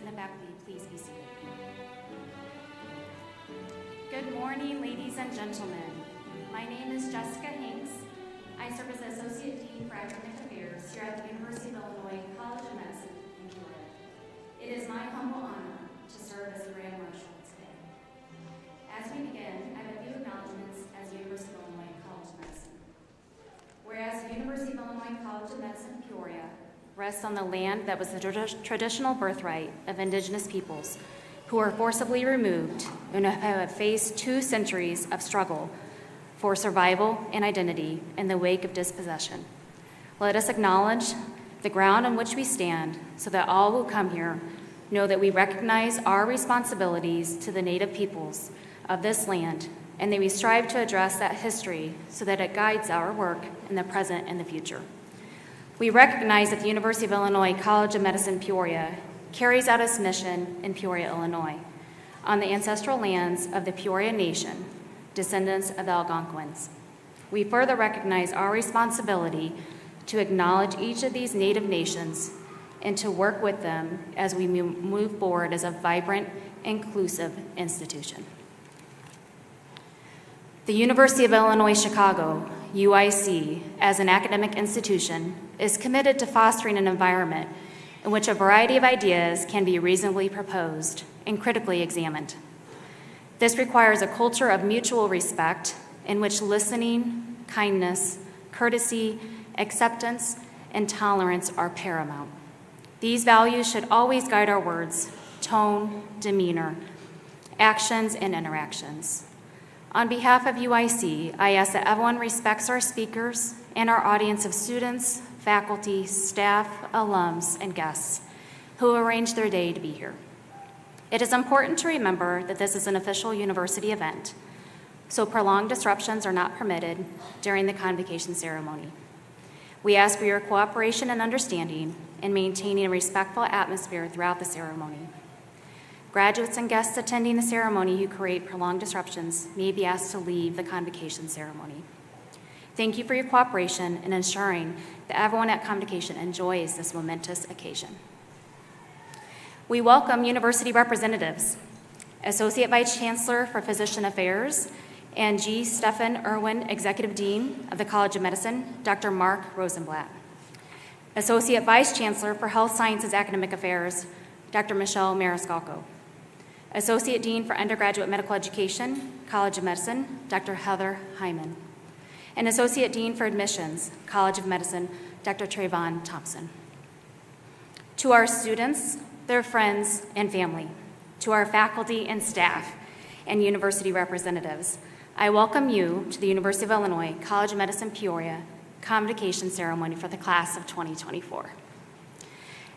and the faculty please be seated. Good morning, ladies and gentlemen. My name is Jessica Hanks. I serve as Associate Dean for Academic Affairs here at the University of Illinois College of Medicine in Peoria. It is my humble honor to serve as the Grand Marshal today. As we begin, I have a few acknowledgments as the University of Illinois College of Medicine. Whereas the University of Illinois College of Medicine Peoria rests on the land that was the traditional birthright of Indigenous peoples who were forcibly removed and have faced 2 centuries of struggle for survival and identity in the wake of dispossession. Let us acknowledge the ground on which we stand so that all who come here know that we recognize our responsibilities to the Native peoples of this land and that we strive to address that history so that it guides our work in the present and the future. We recognize that the University of Illinois College of Medicine Peoria carries out its mission in Peoria, Illinois, on the ancestral lands of the Peoria Nation, descendants of the Algonquins. We further recognize our responsibility to acknowledge each of these Native nations and to work with them as we move forward as a vibrant, inclusive institution. The University of Illinois Chicago, UIC, as an academic institution, is committed to fostering an environment in which a variety of ideas can be reasonably proposed and critically examined. This requires a culture of mutual respect in which listening, kindness, courtesy, acceptance, and tolerance are paramount. These values should always guide our words, tone, demeanor, actions, and interactions. On behalf of UIC, I ask that everyone respects our speakers and our audience of students, faculty, staff, alums, and guests who arranged their day to be here. It is important to remember that this is an official university event, so prolonged disruptions are not permitted during the convocation ceremony. We ask for your cooperation and understanding in maintaining a respectful atmosphere throughout the ceremony. Graduates and guests attending the ceremony who create prolonged disruptions may be asked to leave the convocation ceremony. Thank you for your cooperation in ensuring that everyone at Convocation enjoys this momentous occasion. We welcome university representatives, Associate Vice Chancellor for Physician Affairs, and G. Stephen Irwin, Executive Dean of the College of Medicine, Dr. Mark Rosenblatt. Associate Vice Chancellor for Health Sciences Academic Affairs, Dr. Michelle Mariscalco. Associate Dean for Undergraduate Medical Education, College of Medicine, Dr. Heather Hyman. And Associate Dean for Admissions, College of Medicine, Dr. Trayvon Thompson. To our students, their friends, and family, to our faculty and staff, and university representatives, I welcome you to the University of Illinois College of Medicine Peoria Convocation Ceremony for the class of 2024.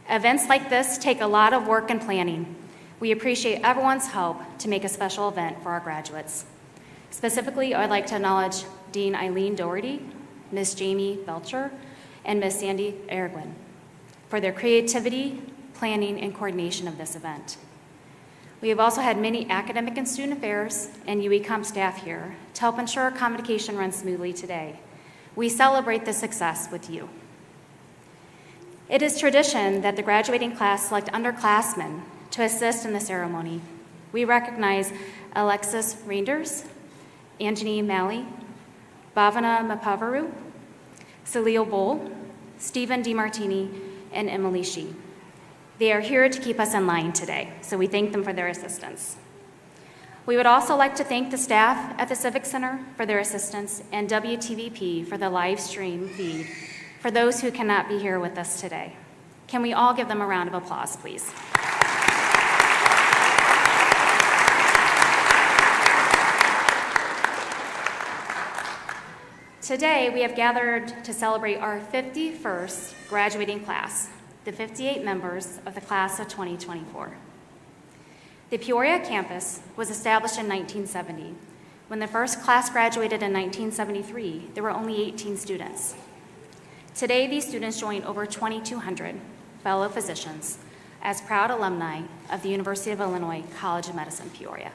Events like this take a lot of work and planning. We appreciate everyone's help to make a special event for our graduates. Specifically, I'd like to acknowledge Dean Eileen Doherty, Ms. Jamie Belcher, and Ms. Sandy Aragwin for their creativity, planning, and coordination of this event. We have also had many academic and student affairs and UECOM staff here to help ensure our convocation runs smoothly today. We celebrate this success with you. It is tradition that the graduating class select underclassmen to assist in the ceremony. We recognize Alexis Reinders, Anjani Malley, Bhavana Mapavaru, Salil Bowl, Stephen DiMartini, and Emily Shee. They are here to keep us in line today, so we thank them for their assistance. We would also like to thank the staff at the Civic Center for their assistance and WTVP for the live stream feed for those who cannot be here with us today. Can we all give them a round of applause, please? Today, we have gathered to celebrate our 51st graduating class, the 58 members of the class of 2024. The Peoria campus was established in 1970. When the first class graduated in 1973, there were only 18 students. Today, these students join over 2,200 fellow physicians as proud alumni of the University of Illinois College of Medicine, Peoria.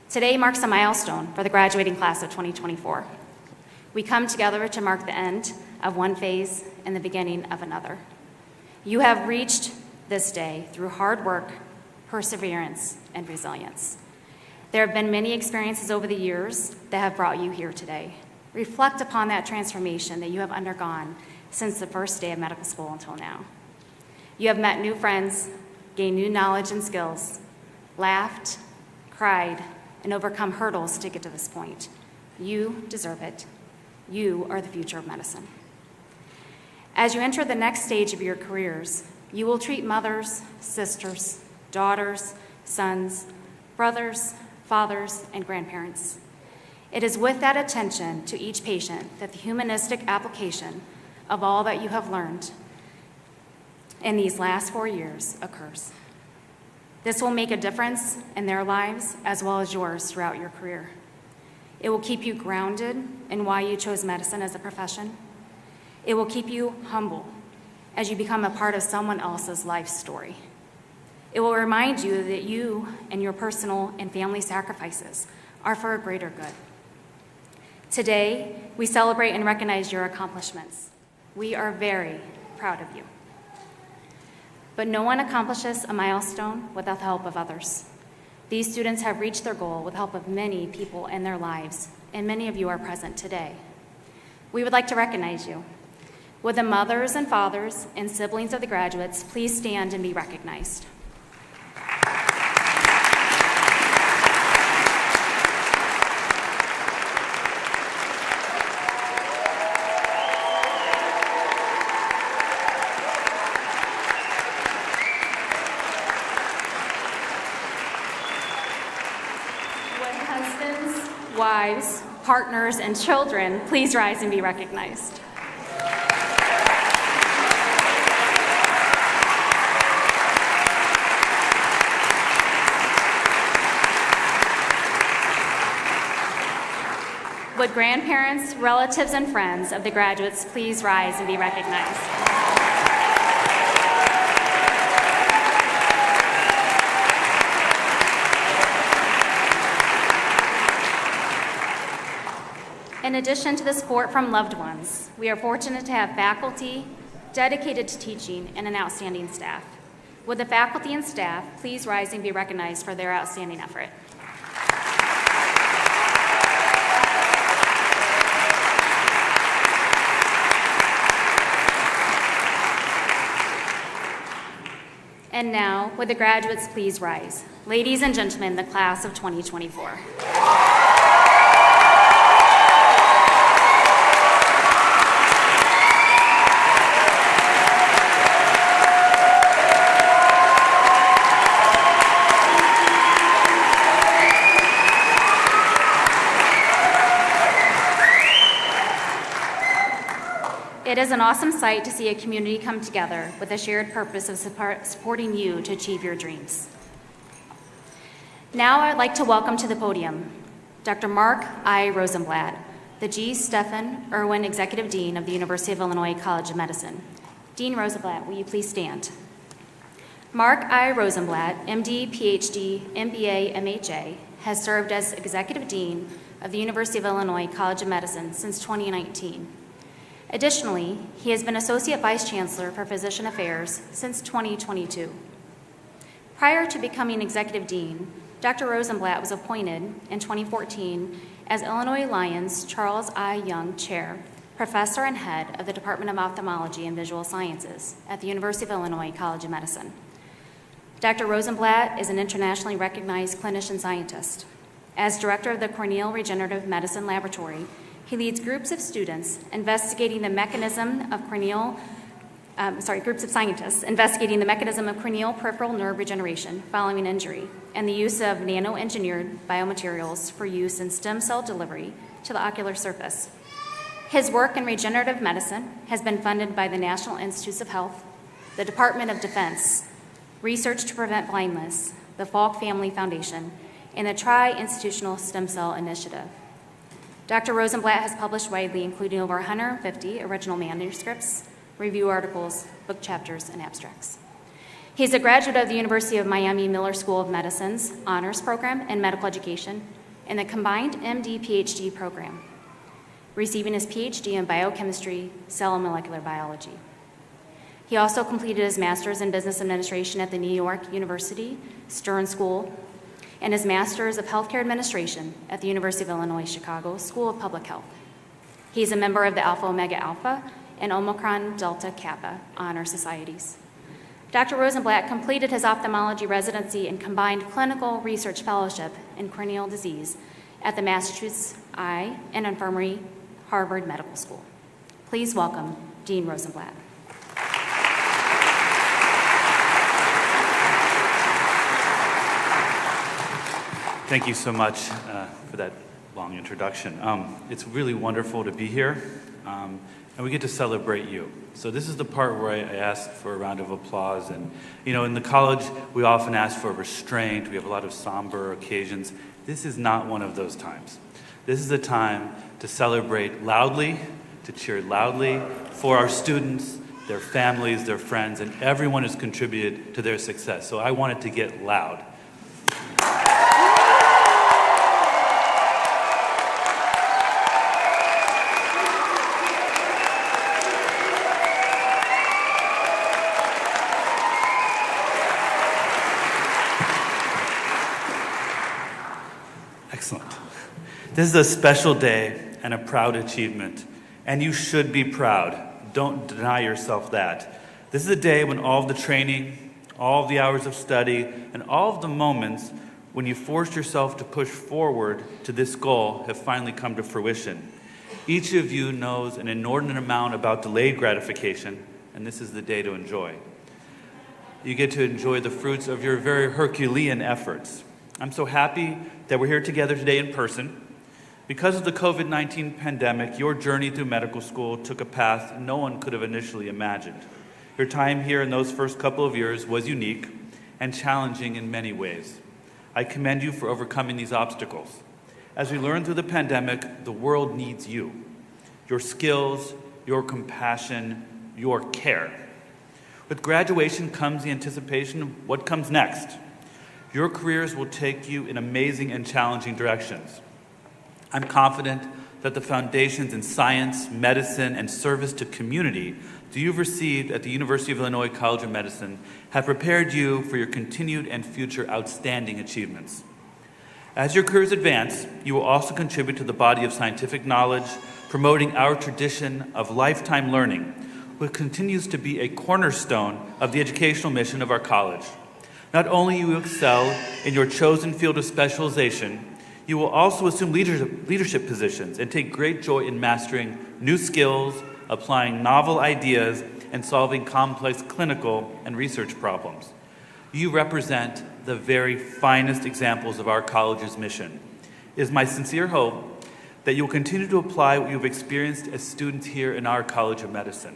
Today marks a milestone for the graduating class of 2024. We come together to mark the end of one phase and the beginning of another. You have reached this day through hard work, perseverance, and resilience. There have been many experiences over the years that have brought you here today. Reflect upon that transformation that you have undergone since the first day of medical school until now. You have met new friends, gained new knowledge and skills, laughed, cried, and overcome hurdles to get to this point. You deserve it. You are the future of medicine. As you enter the next stage of your careers, you will treat mothers, sisters, daughters, sons, brothers, fathers, and grandparents. It is with that attention to each patient that the humanistic application of all that you have learned in these last 4 years occurs. This will make a difference in their lives as well as yours throughout your career. It will keep you grounded in why you chose medicine as a profession. It will keep you humble as you become a part of someone else's life story. It will remind you that you and your personal and family sacrifices are for a greater good. Today, we celebrate and recognize your accomplishments. We are very proud of you. But no one accomplishes a milestone without the help of others. These students have reached their goal with the help of many people in their lives, and many of you are present today. We would like to recognize you. Would the mothers and fathers and siblings of the graduates please stand and be recognized? Wives, partners, and children, please rise and be recognized. Would grandparents, relatives, and friends of the graduates please rise and be recognized? In addition to the support from loved ones, we are fortunate to have faculty dedicated to teaching and an outstanding staff. Would the faculty and staff please rise and be recognized for their outstanding effort? And now, would the graduates please rise? Ladies and gentlemen, the class of 2024. It is an awesome sight to see a community come together with a shared purpose of supporting you to achieve your dreams. Now I'd like to welcome to the podium Dr. Mark I. Rosenblatt, the G. Stephen Irwin Executive Dean of the University of Illinois College of Medicine. Dean Rosenblatt, will you please stand? Mark I. Rosenblatt, MD, PhD, MBA, MHA, has served as Executive Dean of the University of Illinois College of Medicine since 2019. Additionally, he has been Associate Vice Chancellor for Physician Affairs since 2022. Prior to becoming Executive Dean, Dr. Rosenblatt was appointed in 2014 as Illinois Lyons Charles I. Young Chair, Professor and Head of the Department of Ophthalmology and Visual Sciences at the University of Illinois College of Medicine. Dr. Rosenblatt is an internationally recognized clinician scientist. As Director of the Corneal Regenerative Medicine Laboratory, he leads groups of students investigating the mechanism of groups of scientists investigating the mechanism of corneal peripheral nerve regeneration following injury and the use of nano-engineered biomaterials for use in stem cell delivery to the ocular surface. His work in regenerative medicine has been funded by the National Institutes of Health, the Department of Defense, Research to Prevent Blindness, the Falk Family Foundation, and the Tri-Institutional Stem Cell Initiative. Dr. Rosenblatt has published widely, including over 150 original manuscripts, review articles, book chapters, and abstracts. He's a graduate of the University of Miami Miller School of Medicine's Honors Program in Medical Education and the combined MD-PhD program, receiving his PhD in Biochemistry, Cell and Molecular Biology. He also completed his master's in business administration at the New York University Stern School and his master's of healthcare administration at the University of Illinois Chicago School of Public Health. He's a member of the Alpha Omega Alpha and Omicron Delta Kappa Honor Societies. Dr. Rosenblatt completed his ophthalmology residency and combined clinical research fellowship in corneal disease at the Massachusetts Eye and Infirmary Harvard Medical School. Please welcome Dean Rosenblatt. Thank you so much for that long introduction. It's really wonderful to be here, and we get to celebrate you. So this is the part where I ask for a round of applause. And in the college, we often ask for restraint. We have a lot of somber occasions. This is not one of those times. This is a time to celebrate loudly, to cheer loudly for our students, their families, their friends, and everyone who's contributed to their success. So I wanted to get loud. Excellent. This is a special day and a proud achievement, and you should be proud. Don't deny yourself that. This is a day when all of the training, all of the hours of study, and all of the moments when you forced yourself to push forward to this goal have finally come to fruition. Each of you knows an inordinate amount about delayed gratification, and this is the day to enjoy. You get to enjoy the fruits of your very Herculean efforts. I'm so happy that we're here together today in person. Because of the COVID-19 pandemic, your journey through medical school took a path no one could have initially imagined. Your time here in those first couple of years was unique and challenging in many ways. I commend you for overcoming these obstacles. As we learn through the pandemic, the world needs you, your skills, your compassion, your care. With graduation comes the anticipation of what comes next. Your careers will take you in amazing and challenging directions. I'm confident that the foundations in science, medicine, and service to community that you've received at the University of Illinois College of Medicine have prepared you for your continued and future outstanding achievements. As your careers advance, you will also contribute to the body of scientific knowledge, promoting our tradition of lifetime learning, which continues to be a cornerstone of the educational mission of our college. Not only will you excel in your chosen field of specialization, you will also assume leadership positions and take great joy in mastering new skills, applying novel ideas, and solving complex clinical and research problems. You represent the very finest examples of our college's mission. It is my sincere hope that you will continue to apply what you have experienced as students here in our College of Medicine.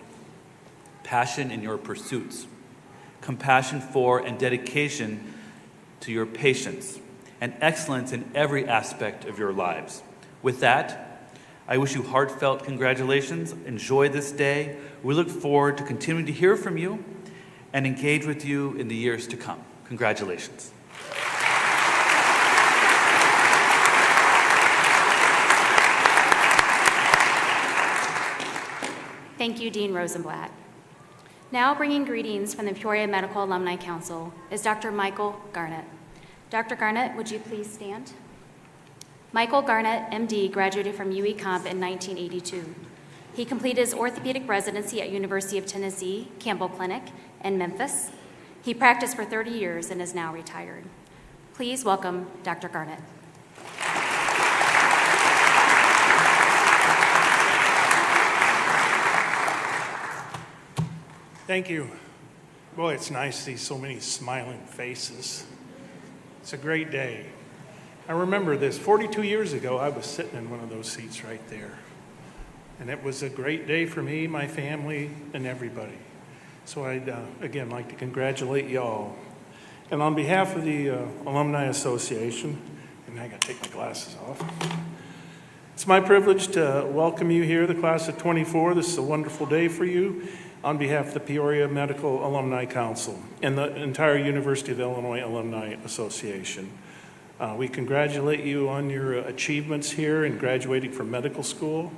Passion in your pursuits, compassion for and dedication to your patients, and excellence in every aspect of your lives. With that, I wish you heartfelt congratulations. Enjoy this day. We look forward to continuing to hear from you and engage with you in the years to come. Congratulations. Thank you, Dean Rosenblatt. Now bringing greetings from the Peoria Medical Alumni Council is Dr. Michael Garnett. Dr. Garnett, would you please stand? Michael Garnett, MD, graduated from UE Comp in 1982. He completed his orthopedic residency at University of Tennessee, Campbell Clinic in Memphis. He practiced for 30 years and is now retired. Please welcome Dr. Garnett. Thank you. Boy, it's nice to see so many smiling faces. It's a great day. I remember this. 42 years ago, I was sitting in one of those seats right there. And it was a great day for me, my family, and everybody. So I'd, again, like to congratulate y'all. And on behalf of the Alumni Association, and I got to take my glasses off. It's my privilege to welcome you here, the class of 24. This is a wonderful day for you. On behalf of the Peoria Medical Alumni Council and the entire University of Illinois Alumni Association. We congratulate you on your achievements here in graduating from medical school.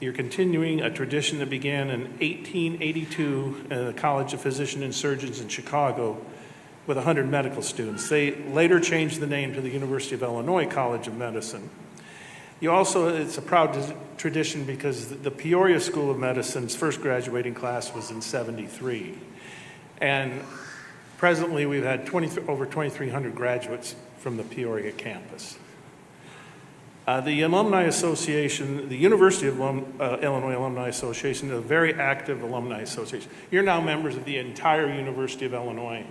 You're continuing a tradition that began in 1882 at the College of Physicians and Surgeons in Chicago with 100 medical students. They later changed the name to the University of Illinois College of Medicine. It's a proud tradition because the Peoria School of Medicine's first graduating class was in '73. And presently we've had over 2,300 graduates from the Peoria campus. The Alumni Association, the University of Illinois Alumni Association, is a very active alumni association. You're now members of the entire University of Illinois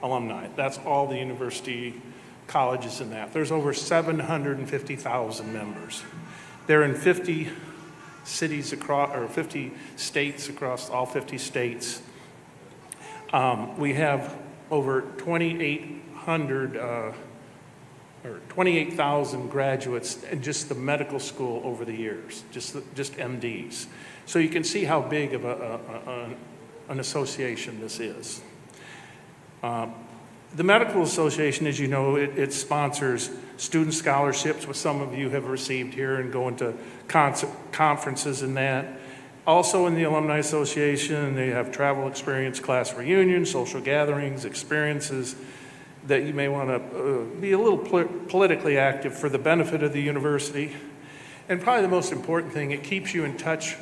alumni. That's all the university colleges in that. There's over 750,000 members. They're in 50 cities across, or 50 states across all 50 states. We have over 28,000 graduates in just the medical school over the years, just MDs. So you can see how big of an association this is. The Medical Association, as you know, it sponsors student scholarships, which some of you have received here, and going to conferences and that. Also in the Alumni Association, they have travel experience, class reunions, social gatherings, experiences that you may want to be a little politically active for the benefit of the university. And probably the most important thing, it keeps you in touch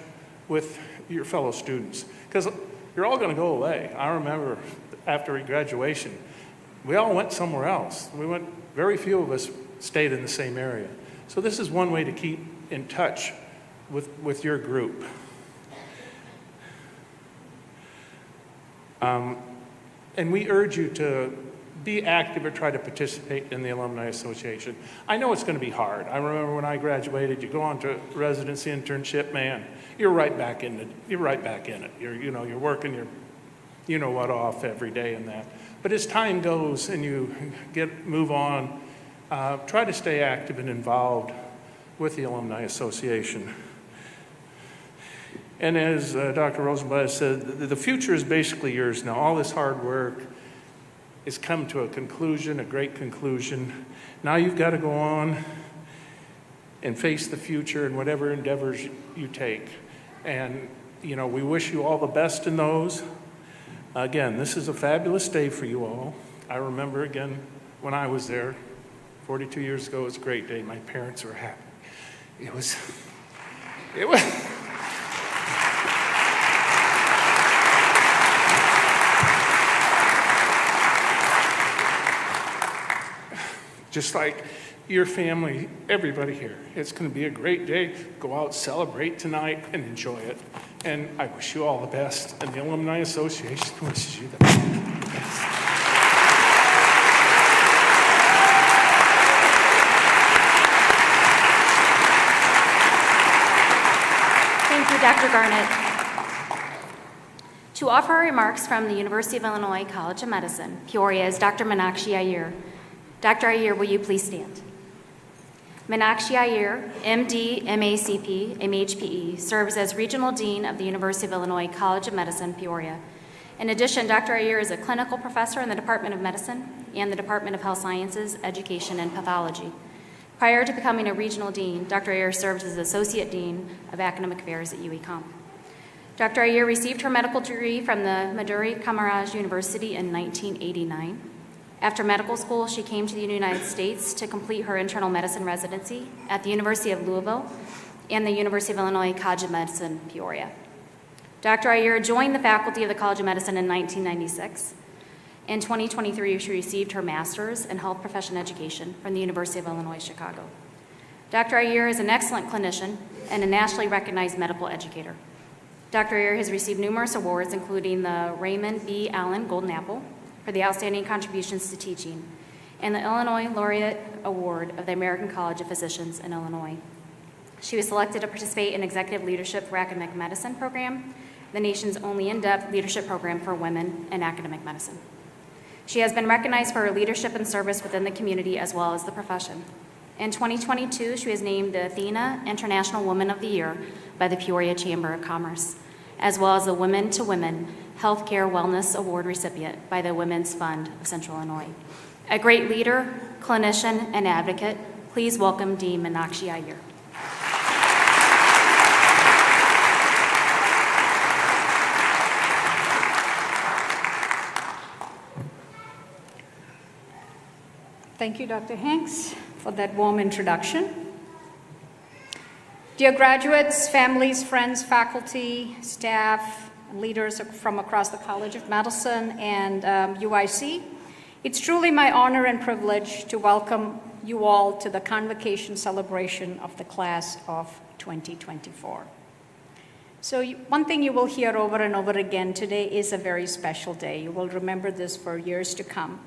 with your fellow students, because you're all going to go away. I remember after graduation, we all went somewhere else. Very few of us stayed in the same area. So this is one way to keep in touch with your group. And we urge you to be active or try to participate in the Alumni Association. I know it's going to be hard. I remember when I graduated, you go on to residency internship, man, you're right back in it. You're You're working your you-know-what off every day and that. But as time goes and you move on, try to stay active and involved with the Alumni Association. And as Dr. Rosenblatt said, the future is basically yours now. All this hard work has come to a conclusion, a great conclusion. Now you've got to go on and face the future in whatever endeavors you take. And, we wish you all the best in those. Again, this is a fabulous day for you all. I remember, again, when I was there 42 years ago, it was a great day. My parents were happy. It was just like your family, everybody here. It's going to be a great day. Go out, celebrate tonight, and enjoy it. And I wish you all the best. And the Alumni Association wishes you the best. Thank you, Dr. Garnett. To offer remarks from the University of Illinois College of Medicine, Peoria, is Dr. Meenakshi Iyer. Dr. Iyer, will you please stand? Meenakshi Iyer, MD, MACP, MHPE, serves as Regional Dean of the University of Illinois College of Medicine, Peoria. In addition, Dr. Iyer is a clinical professor in the Department of Medicine and the Department of Health Sciences, Education, and Pathology. Prior to becoming a Regional Dean, Dr. Iyer served as Associate Dean of Academic Affairs at UEComp. Dr. Iyer received her medical degree from the Maduri Kamaraj University in 1989. After medical school, she came to the United States to complete her internal medicine residency at the University of Louisville and the University of Illinois College of Medicine, Peoria. Dr. Iyer joined the faculty of the College of Medicine in 1996. In 2023, she received her master's in health profession education from the University of Illinois, Chicago. Dr. Iyer is an excellent clinician and a nationally recognized medical educator. Dr. Iyer has received numerous awards, including the Raymond B. Allen Golden Apple for the outstanding contributions to teaching, and the Illinois Laureate Award of the American College of Physicians in Illinois. She was selected to participate in Executive Leadership for Academic Medicine program, the nation's only in-depth leadership program for women in academic medicine. She has been recognized for her leadership and service within the community as well as the profession. In 2022, she was named the Athena International Woman of the Year by the Peoria Chamber of Commerce, as well as the Women to Women Healthcare Wellness Award recipient by the Women's Fund of Central Illinois. A great leader, clinician, and advocate, please welcome Dean Meenakshi Iyer. Thank you, Dr. Hanks, for that warm introduction. Dear graduates, families, friends, faculty, staff, and leaders from across the College of Medicine and UIC, it's truly my honor and privilege to welcome you all to the Convocation celebration of the class of 2024. So one thing you will hear over and over again, today is a very special day. You will remember this for years to come.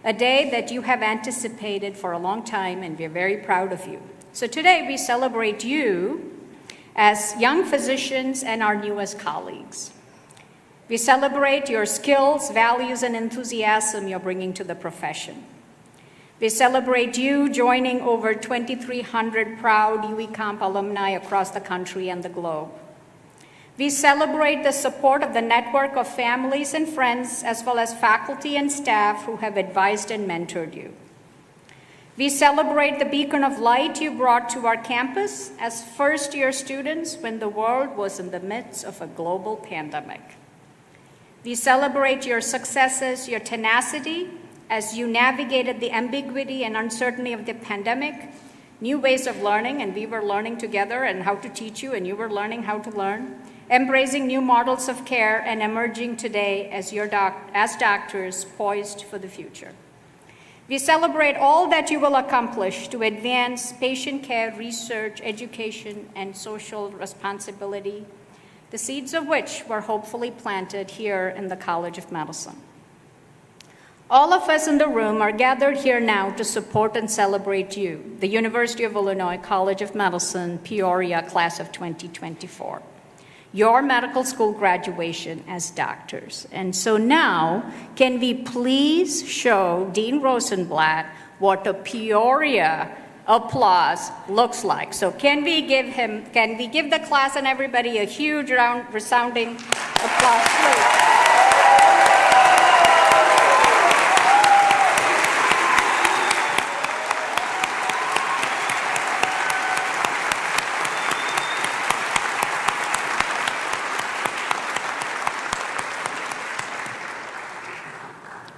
A day that you have anticipated for a long time, and we're very proud of you. So today we celebrate you as young physicians and our newest colleagues. We celebrate your skills, values, and enthusiasm you're bringing to the profession. We celebrate you joining over 2,300 proud UEComp alumni across the country and the globe. We celebrate the support of the network of families and friends, as well as faculty and staff who have advised and mentored you. We celebrate the beacon of light you brought to our campus as first-year students when the world was in the midst of a global pandemic. We celebrate your successes, your tenacity, as you navigated the ambiguity and uncertainty of the pandemic, new ways of learning, and we were learning together and how to teach you, and you were learning how to learn, embracing new models of care, and emerging today as doctors poised for the future. We celebrate all that you will accomplish to advance patient care, research, education, and social responsibility, the seeds of which were hopefully planted here in the College of Medicine. All of us in the room are gathered here now to support and celebrate you, the University of Illinois College of Medicine, Peoria, class of 2024. Your medical school graduation as doctors. And so now, can we please show Dean Rosenblatt what a Peoria applause looks like? So can we give the class and everybody a huge round resounding applause, please?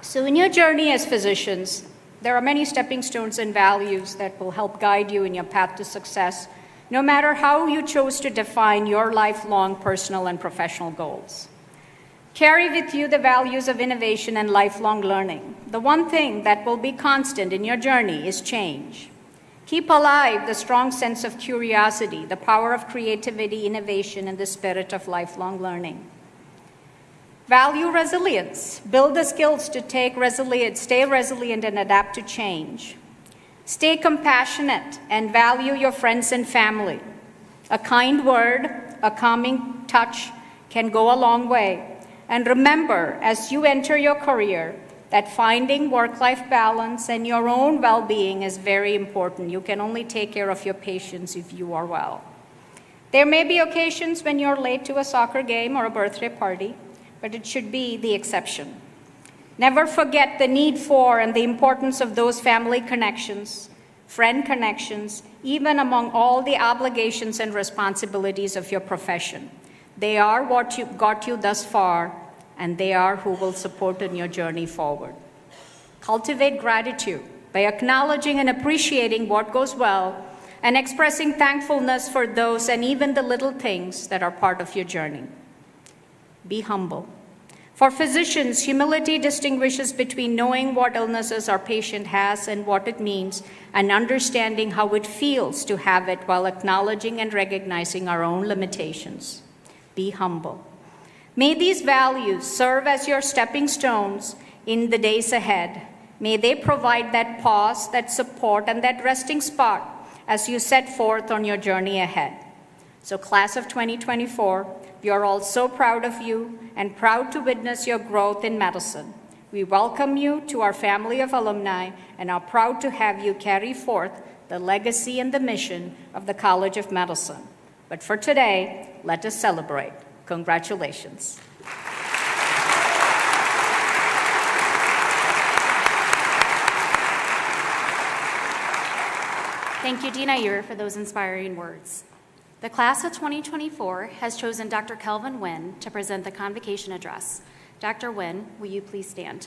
So in your journey as physicians, there are many stepping stones and values that will help guide you in your path to success, no matter how you chose to define your lifelong personal and professional goals. Carry with you the values of innovation and lifelong learning. The one thing that will be constant in your journey is change. Keep alive the strong sense of curiosity, the power of creativity, innovation, and the spirit of lifelong learning. Value resilience. Build the skills to stay resilient and adapt to change. Stay compassionate and value your friends and family. A kind word, a calming touch can go a long way. And remember, as you enter your career, that finding work-life balance and your own well-being is very important. You can only take care of your patients if you are well. There may be occasions when you're late to a soccer game or a birthday party, but it should be the exception. Never forget the need for and the importance of those family connections, friend connections, even among all the obligations and responsibilities of your profession. They are what got you thus far, and they are who will support in your journey forward. Cultivate gratitude by acknowledging and appreciating what goes well and expressing thankfulness for those and even the little things that are part of your journey. Be humble. For physicians, humility distinguishes between knowing what illnesses our patient has and what it means, and understanding how it feels to have it while acknowledging and recognizing our own limitations. Be humble. May these values serve as your stepping stones in the days ahead. May they provide that pause, that support, and that resting spot as you set forth on your journey ahead. So, class of 2024, we are all so proud of you and proud to witness your growth in medicine. We welcome you to our family of alumni and are proud to have you carry forth the legacy and the mission of the College of Medicine. But for today, let us celebrate. Congratulations. Thank you, Dean Ayer, for those inspiring words. The class of 2024 has chosen Dr. Kelvin Nguyen to present the Convocation address. Dr. Nguyen, will you please stand?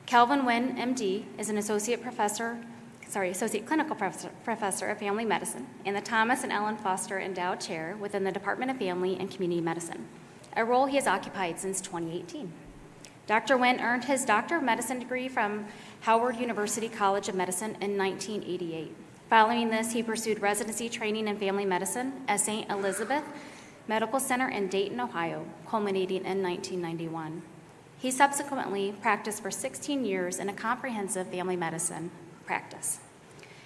Calvin Nguyen, MD, is an associate clinical professor of family medicine and the Thomas and Ellen Foster Endowed Chair within the Department of Family and Community Medicine, a role he has occupied since 2018. Dr. Nguyen earned his Doctor of Medicine degree from Howard University College of Medicine in 1988. Following this, he pursued residency training in family medicine at St. Elizabeth Medical Center in Dayton, Ohio, culminating in 1991. He subsequently practiced for 16 years in a comprehensive family medicine practice.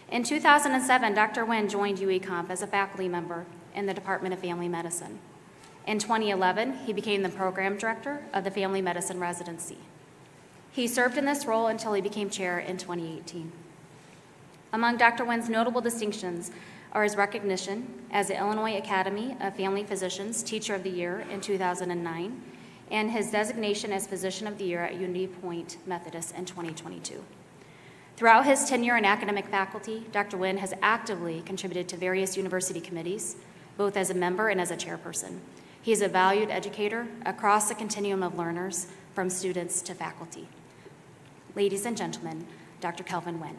In 2007, Dr. Nguyen joined UEConf as a faculty member in the Department of Family Medicine. In 2011, he became the program director of the Family Medicine Residency. He served in this role until he became chair in 2018. Among Dr. Nguyen's notable distinctions are his recognition as the Illinois Academy of Family Physicians Teacher of the Year in 2009 and his designation as Physician of the Year at Unity Point Methodist in 2022. Throughout his tenure in academic faculty, Dr. Nguyen has actively contributed to various university committees, both as a member and as a chairperson. He is a valued educator across the continuum of learners, from students to faculty. Ladies and gentlemen, Dr. Calvin Nguyen.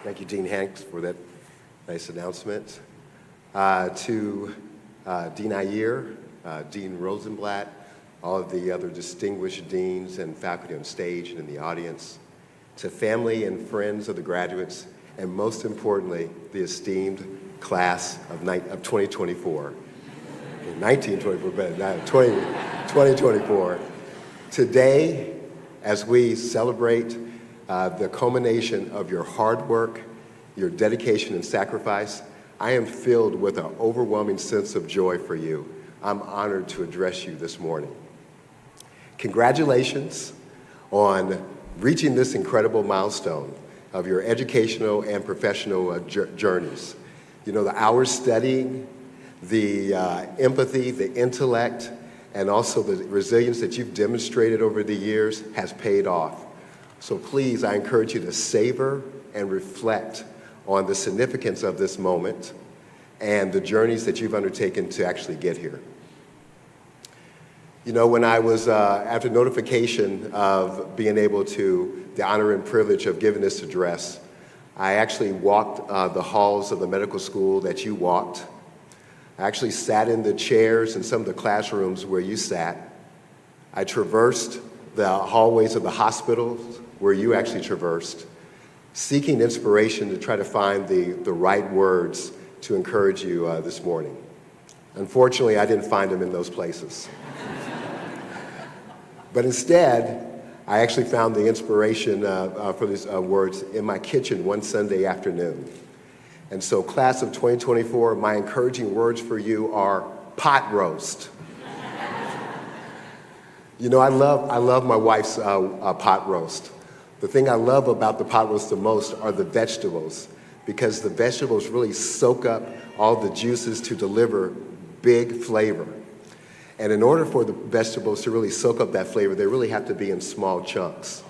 Thank you, Dean Hanks, for that nice announcement. To Dean Ayer, Dean Rosenblatt, all of the other distinguished deans and faculty on stage and in the audience, to family and friends of the graduates, and most importantly, the esteemed class of 2024. 1924, but not 2024. Today, as we celebrate the culmination of your hard work, your dedication and sacrifice, I am filled with an overwhelming sense of joy for you. I'm honored to address you this morning. Congratulations on reaching this incredible milestone of your educational and professional journeys. You know, the hours studying, the empathy, the intellect, and also the resilience that you've demonstrated over the years has paid off. So please, I encourage you to savor and reflect on the significance of this moment and the journeys that you've undertaken to actually get here. You know, when I was, after notification of being able to, the honor and privilege of giving this address, I actually walked the halls of the medical school that you walked. I actually sat in the chairs in some of the classrooms where you sat. I traversed the hallways of the hospitals where you actually traversed, seeking inspiration to try to find the right words to encourage you this morning. Unfortunately, I didn't find them in those places. But instead, I actually found the inspiration for these words in my kitchen one Sunday afternoon. And so, class of 2024, my encouraging words for you are pot roast. You know, I love my wife's pot roast. The thing I love about the pot roast the most are the vegetables, because the vegetables really soak up all the juices to deliver big flavor. And in order for the vegetables to really soak up that flavor, they really have to be in small chunks.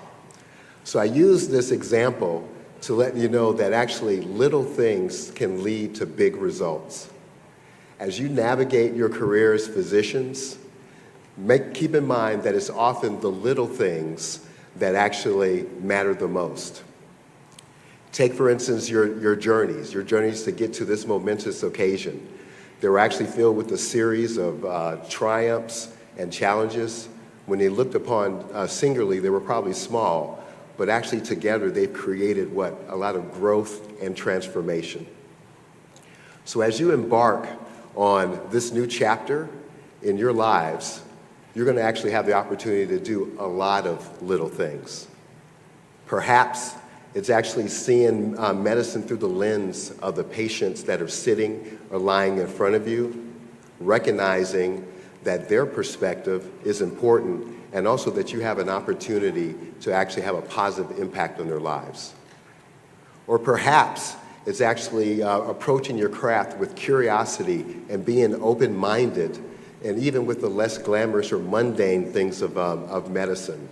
So I use this example to let you know that actually little things can lead to big results. As you navigate your career as physicians, keep in mind that it's often the little things that actually matter the most. Take, for instance, your journeys to get to this momentous occasion. They were actually filled with a series of triumphs and challenges. When they looked upon singularly, they were probably small, but actually together they've created a lot of growth and transformation. So as you embark on this new chapter in your lives, you're going to actually have the opportunity to do a lot of little things. Perhaps it's actually seeing medicine through the lens of the patients that are sitting or lying in front of you, recognizing that their perspective is important, and also that you have an opportunity to actually have a positive impact on their lives. Or perhaps it's actually approaching your craft with curiosity and being open-minded, and even with the less glamorous or mundane things of medicine,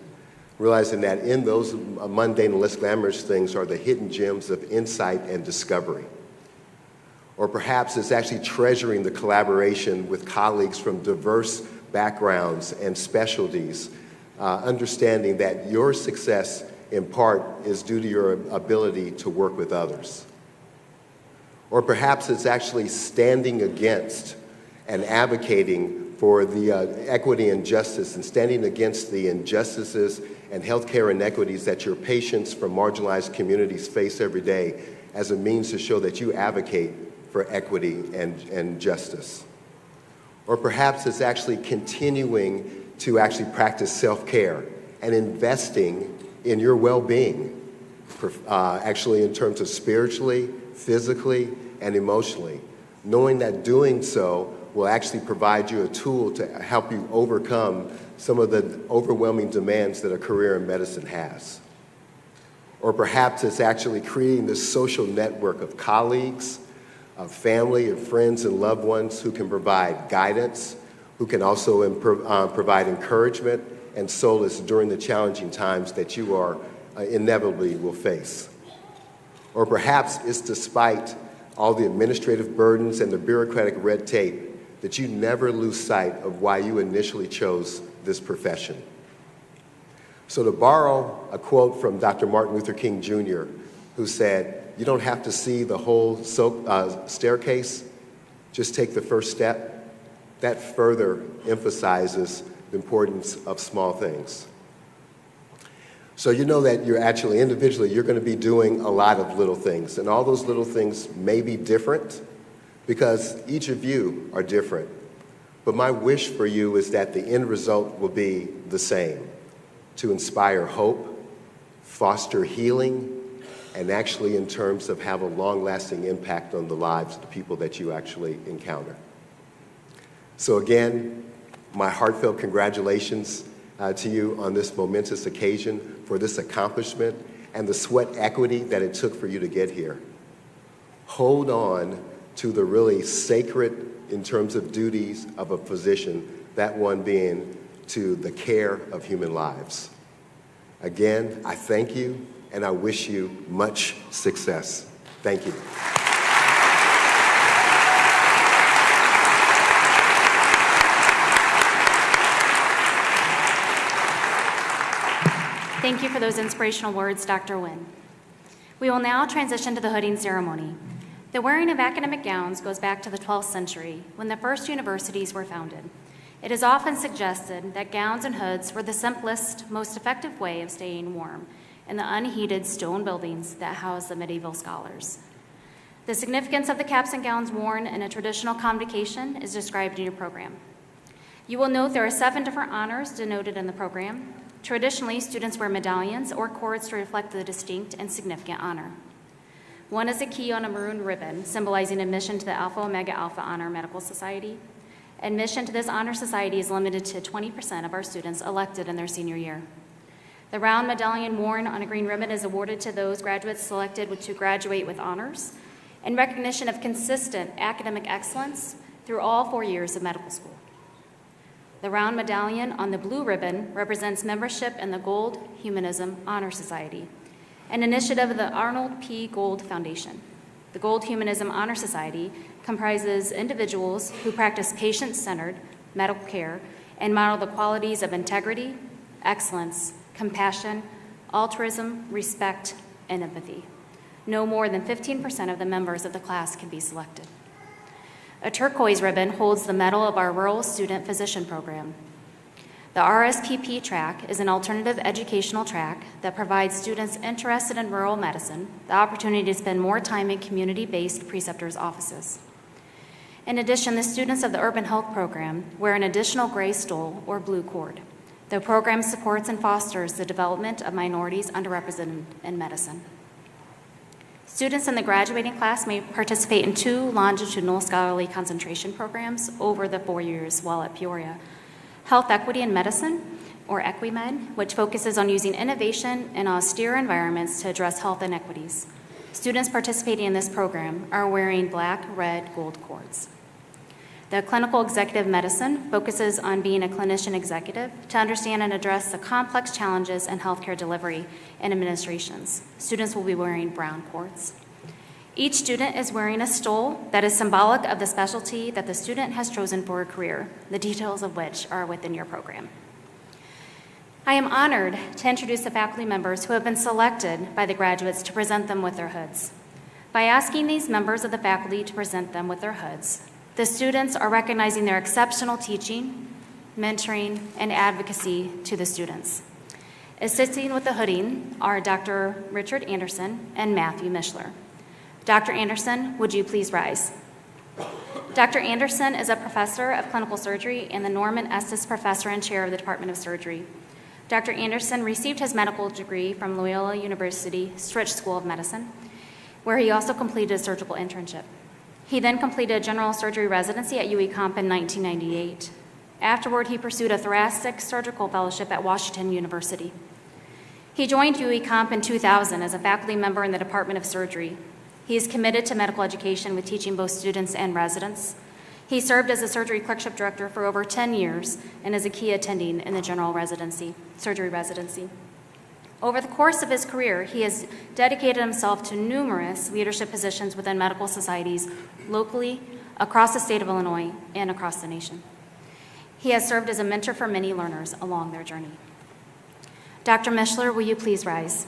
realizing that in those mundane and less glamorous things are the hidden gems of insight and discovery. Or perhaps it's actually treasuring the collaboration with colleagues from diverse backgrounds and specialties, understanding that your success in part is due to your ability to work with others. Or perhaps it's actually standing against and advocating for the equity and justice and standing against the injustices and healthcare inequities that your patients from marginalized communities face every day as a means to show that you advocate for equity and justice. Or perhaps it's actually continuing to actually practice self-care and investing in your well-being, actually in terms of spiritually, physically, and emotionally, knowing that doing so will actually provide you a tool to help you overcome some of the overwhelming demands that a career in medicine has. Or perhaps it's actually creating this social network of colleagues, of family and friends and loved ones who can provide guidance, who can also provide encouragement and solace during the challenging times that you are inevitably will face. Or perhaps it's despite all the administrative burdens and the bureaucratic red tape that you never lose sight of why you initially chose this profession. So to borrow a quote from Dr. Martin Luther King Jr., who said, "You don't have to see the whole staircase, just take the first step," that further emphasizes the importance of small things. So you know that you're actually individually, you're going to be doing a lot of little things, and all those little things may be different because each of you are different. But my wish for you is that the end result will be the same, to inspire hope, foster healing, and actually in terms of have a long-lasting impact on the lives of the people that you actually encounter. So again, my heartfelt congratulations to you on this momentous occasion for this accomplishment and the sweat equity that it took for you to get here. Hold on to the really sacred, in terms of duties of a physician, that one being to the care of human lives. Again, I thank you and I wish you much success. Thank you. Thank you for those inspirational words, Dr. Nguyen. We will now transition to the hooding ceremony. The wearing of academic gowns goes back to the 12th century, when the first universities were founded. It is often suggested that gowns and hoods were the simplest, most effective way of staying warm in the unheated stone buildings that housed the medieval scholars. The significance of the caps and gowns worn in a traditional convocation is described in your program. You will note there are 7 different honors denoted in the program. Traditionally, students wear medallions or cords to reflect the distinct and significant honor. One is a key on a maroon ribbon, symbolizing admission to the Alpha Omega Alpha Honor Medical Society. Admission to this honor society is limited to 20% of our students elected in their senior year. The round medallion worn on a green ribbon is awarded to those graduates selected to graduate with honors in recognition of consistent academic excellence through all 4 years of medical school. The round medallion on the blue ribbon represents membership in the Gold Humanism Honor Society, an initiative of the Arnold P. Gold Foundation. The Gold Humanism Honor Society comprises individuals who practice patient-centered medical care and model the qualities of integrity, excellence, compassion, altruism, respect, and empathy. No more than 15% of the members of the class can be selected. A turquoise ribbon holds the medal of our Rural Student Physician Program. The RSPP track is an alternative educational track that provides students interested in rural medicine the opportunity to spend more time in community-based preceptors' offices. In addition, the students of the Urban Health Program wear an additional gray stole or blue cord. The program supports and fosters the development of minorities underrepresented in medicine. Students in the graduating class may participate in 2 longitudinal scholarly concentration programs over the 4 years while at Peoria. Health Equity in Medicine, or EquiMed, which focuses on using innovation in austere environments to address health inequities. Students participating in this program are wearing black, red, gold cords. The Clinical Executive Medicine focuses on being a clinician executive to understand and address the complex challenges in healthcare delivery and administrations. Students will be wearing brown cords. Each student is wearing a stole that is symbolic of the specialty that the student has chosen for a career, the details of which are within your program. I am honored to introduce the faculty members who have been selected by the graduates to present them with their hoods. By asking these members of the faculty to present them with their hoods, the students are recognizing their exceptional teaching, mentoring, and advocacy to the students. Assisting with the hooding are Dr. Richard Anderson and Matthew Mishler. Dr. Anderson, would you please rise? Dr. Anderson is a professor of clinical surgery and the Norman Estes Professor and Chair of the Department of Surgery. Dr. Anderson received his medical degree from Loyola University Stritch School of Medicine, where he also completed a surgical internship. He then completed a general surgery residency at UE Comp in 1998. Afterward, he pursued a thoracic surgical fellowship at Washington University. He joined UE Comp in 2000 as a faculty member in the Department of Surgery. He is committed to medical education with teaching both students and residents. He served as a surgery clerkship director for over 10 years and is a key attending in the general surgery residency. Over the course of his career, he has dedicated himself to numerous leadership positions within medical societies locally, across the state of Illinois, and across the nation. He has served as a mentor for many learners along their journey. Dr. Mishler, will you please rise?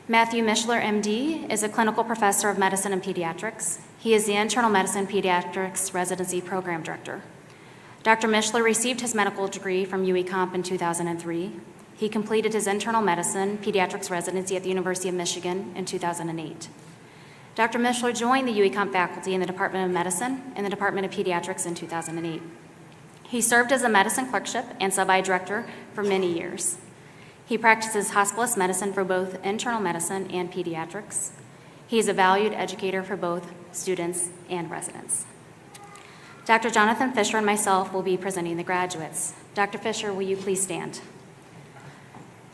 Matthew Mishler, MD, is a clinical professor of medicine and pediatrics. He is the Internal Medicine Pediatrics Residency Program Director. Dr. Mishler received his medical degree from UE Comp in 2003. He completed his internal medicine pediatrics residency at the University of Michigan in 2008. Dr. Mishler joined the UE Comp faculty in the Department of Medicine and the Department of Pediatrics in 2008. He served as a medicine clerkship and sub-I director for many years. He practices hospitalist medicine for both internal medicine and pediatrics. He is a valued educator for both students and residents. Dr. Jonathan Fisher and myself will be presenting the graduates. Dr. Fisher, will you please stand?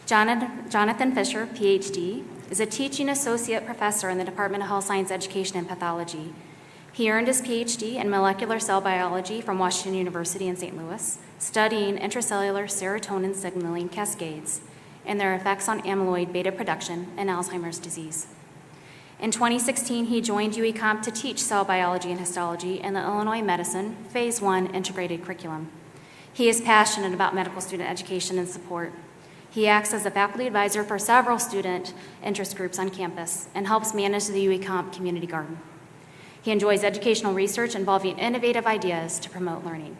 Jonathan Fisher, PhD, is a teaching associate professor in the Department of Health Science Education and Pathology. He earned his PhD in molecular cell biology from Washington University in St. Louis, studying intracellular serotonin signaling cascades and their effects on amyloid beta production in Alzheimer's disease. In 2016, he joined UE Comp to teach cell biology and histology in the Illinois Medicine Phase 1 integrated curriculum. He is passionate about medical student education and support. He acts as a faculty advisor for several student interest groups on campus and helps manage the UE Comp community garden. He enjoys educational research involving innovative ideas to promote learning.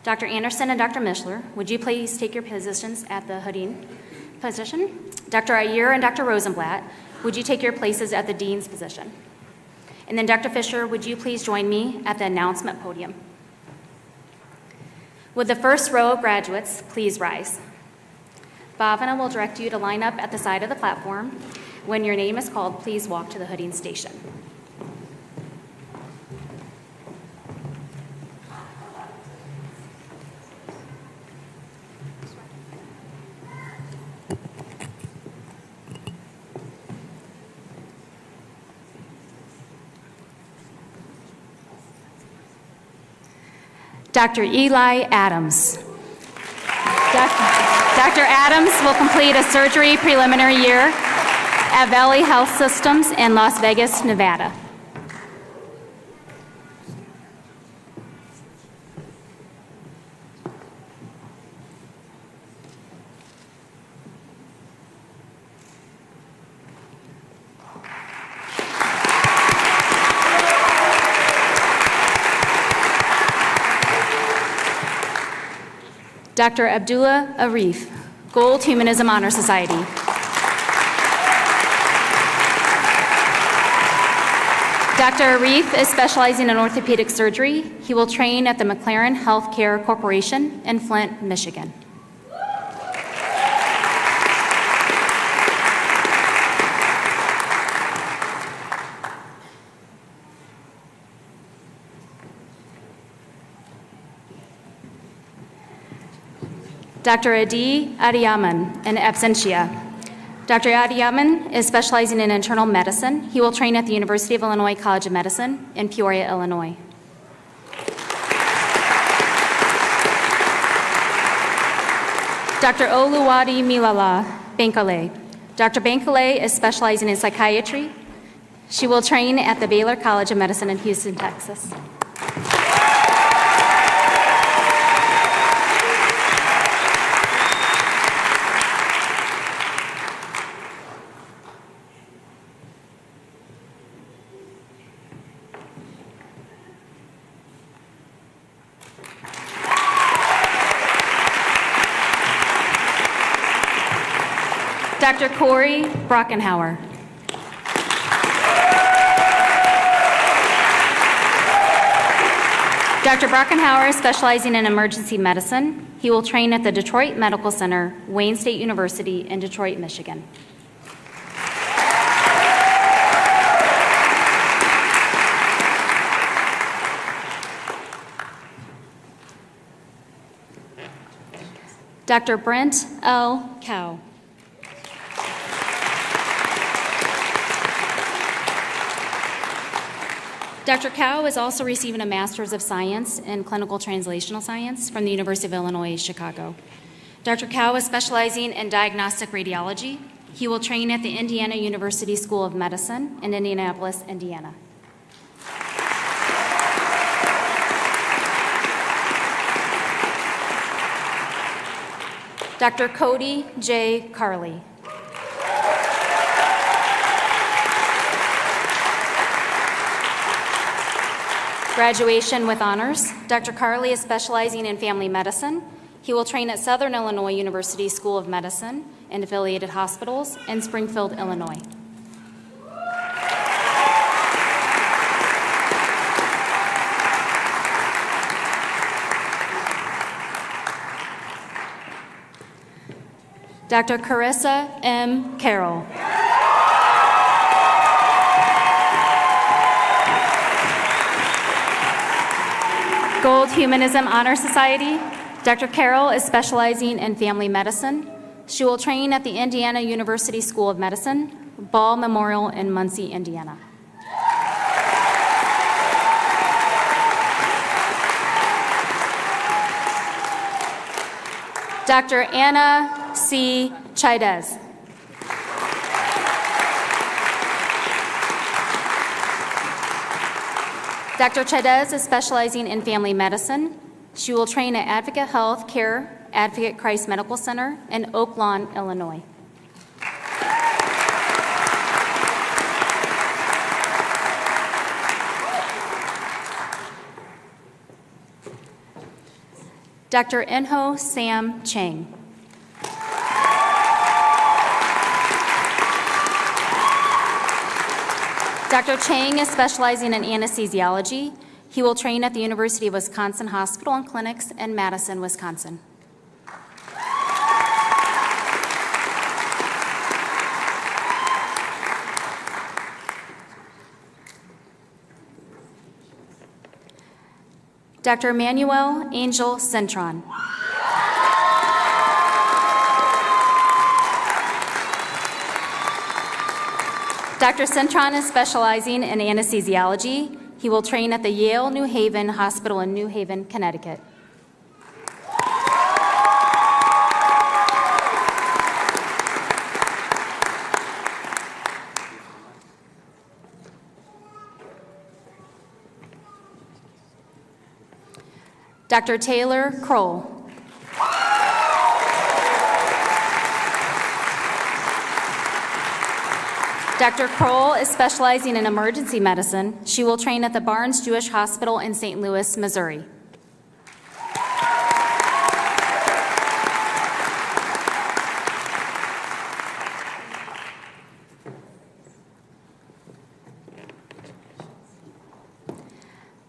Dr. Anderson and Dr. Mishler, would you please take your positions at the hooding position? Dr. Ayer and Dr. Rosenblatt, would you take your places at the dean's position? And then Dr. Fisher, would you please join me at the announcement podium? Would the first row of graduates please rise? Bhavana will direct you to line up at the side of the platform. When your name is called, please walk to the hooding station. Dr. Eli Adams. Dr. Adams will complete a surgery preliminary year at Valley Health Systems in Las Vegas, Nevada. Dr. Abdullah Arif, Gold Humanism Honor Society. Dr. Arif is specializing in orthopedic surgery. He will train at the McLaren Healthcare Corporation in Flint, Michigan. Dr. Adi Adiyaman in absentia. Dr. Adiyaman is specializing in internal medicine. He will train at the University of Illinois College of Medicine in Peoria, Illinois. Dr. Oluwadi Milala Bankole. Dr. Bankole is specializing in psychiatry. She will train at the Baylor College of Medicine in Houston, Texas. Dr. Corey Brockenhauer. Dr. Brockenhauer is specializing in emergency medicine. He will train at the Detroit Medical Center, Wayne State University in Detroit, Michigan. Dr. Brent L. Cow. Dr. Cow is also receiving a Master's of Science in Clinical Translational Science from the University of Illinois, Chicago. Dr. Cow is specializing in diagnostic radiology. He will train at the Indiana University School of Medicine in Indianapolis, Indiana. Dr. Cody J. Carley. Graduation with honors. Dr. Carley is specializing in family medicine. He will train at Southern Illinois University School of Medicine and affiliated hospitals in Springfield, Illinois. Dr. Carissa M. Carroll. Gold Humanism Honor Society. Dr. Carroll is specializing in family medicine. She will train at the Indiana University School of Medicine, Ball Memorial in Muncie, Indiana. Dr. Anna C. Chaidez. Dr. Chaidez is specializing in family medicine. She will train at Advocate Health Care, Advocate Christ Medical Center in Oak Lawn, Illinois. Dr. Inho Sam Chang. Dr. Chang is specializing in anesthesiology. He will train at the University of Wisconsin Hospital and Clinics in Madison, Wisconsin. Dr. Manuel Angel Centron. Dr. Centron is specializing in anesthesiology. He will train at the Yale New Haven Hospital in New Haven, Connecticut. Dr. Taylor Kroll. Dr. Kroll is specializing in emergency medicine. She will train at the Barnes Jewish Hospital in St. Louis, Missouri.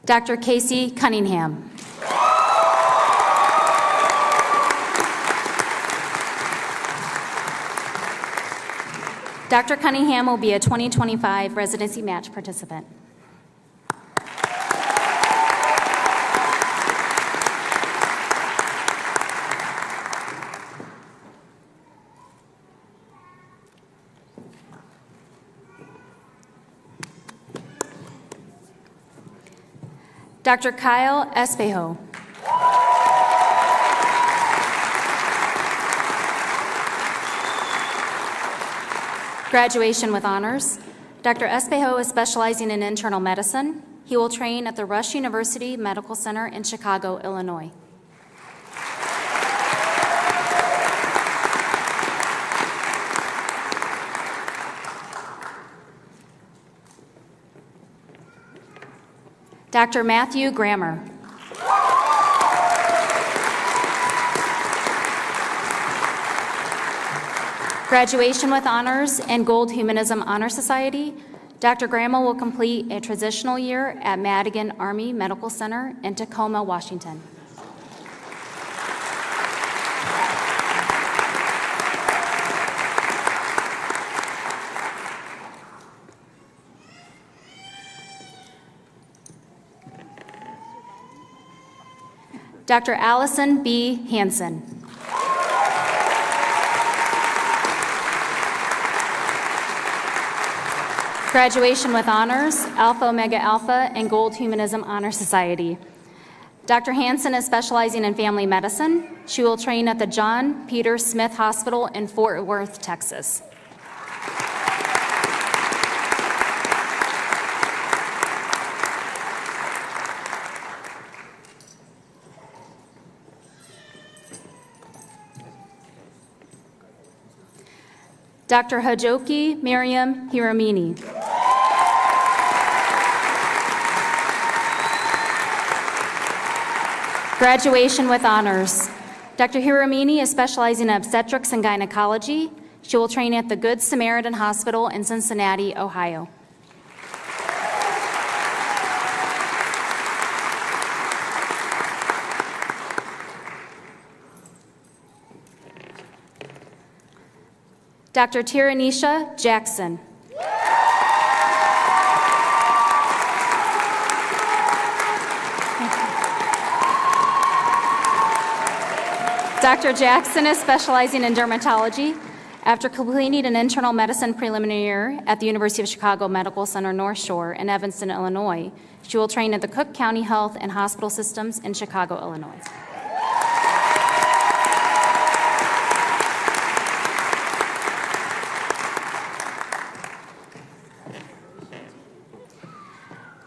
Dr. Casey Cunningham. Dr. Cunningham will be a 2025 residency match participant. Dr. Kyle Espejo. Graduation with honors. Dr. Espejo is specializing in internal medicine. He will train at the Rush University Medical Center in Chicago, Illinois. Dr. Matthew Grammer. Graduation with honors and Gold Humanism Honor Society. Dr. Grammer will complete a transitional year at Madigan Army Medical Center in Tacoma, Washington. Dr. Allison B. Hansen. Graduation with honors, Alpha Omega Alpha, and Gold Humanism Honor Society. Dr. Hansen is specializing in family medicine. She will train at the John Peter Smith Hospital in Fort Worth, Texas. Dr. Hajoki Miriam Hiramini. Graduation with honors. Dr. Hiramini is specializing in obstetrics and gynecology. She will train at the Good Samaritan Hospital in Cincinnati, Ohio. Dr. Tiranisha Jackson. Dr. Jackson is specializing in dermatology. After completing an internal medicine preliminary year at the University of Chicago Medical Center North Shore in Evanston, Illinois, she will train at the Cook County Health and Hospital Systems in Chicago, Illinois.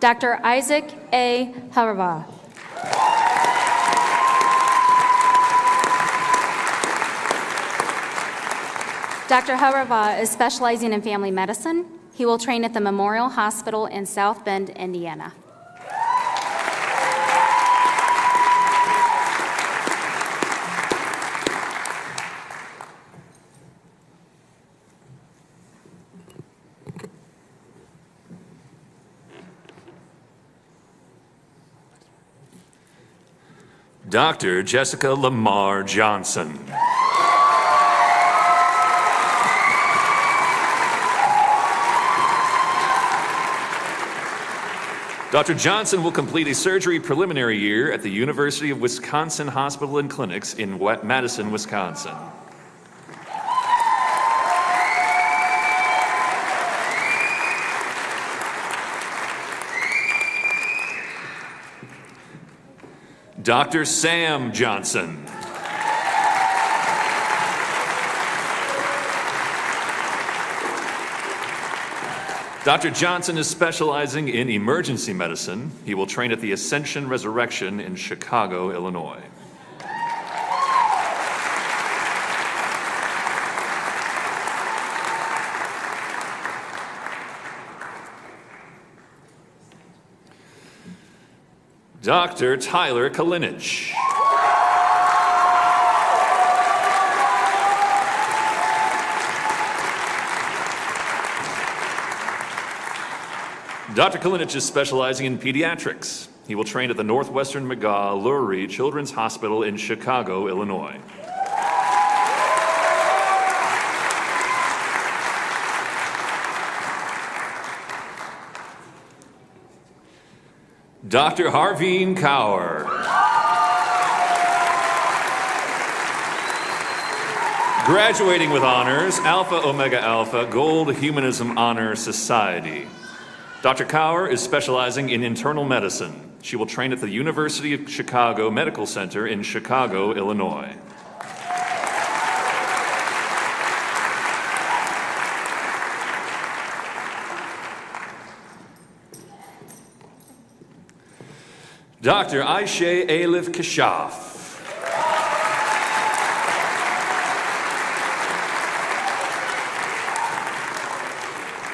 Dr. Isaac A. Harava. Dr. Harava is specializing in family medicine. He will train at the Memorial Hospital in South Bend, Indiana. Dr. Jessica Lamar Johnson. Dr. Johnson will complete a surgery preliminary year at the University of Wisconsin Hospital and Clinics in Madison, Wisconsin. Dr. Sam Johnson. Dr. Johnson is specializing in emergency medicine. He will train at the Ascension Resurrection in Chicago, Illinois. Dr. Tyler Kalinich. Dr. Kalinich is specializing in pediatrics. He will train at the Northwestern McGaw-Lurie Children's Hospital in Chicago, Illinois. Dr. Harveen Kaur. Graduating with honors, Alpha Omega Alpha Gold Humanism Honor Society. Dr. Kaur is specializing in internal medicine. She will train at the University of Chicago Medical Center in Chicago, Illinois. Dr. Aisha Alif Kashaf.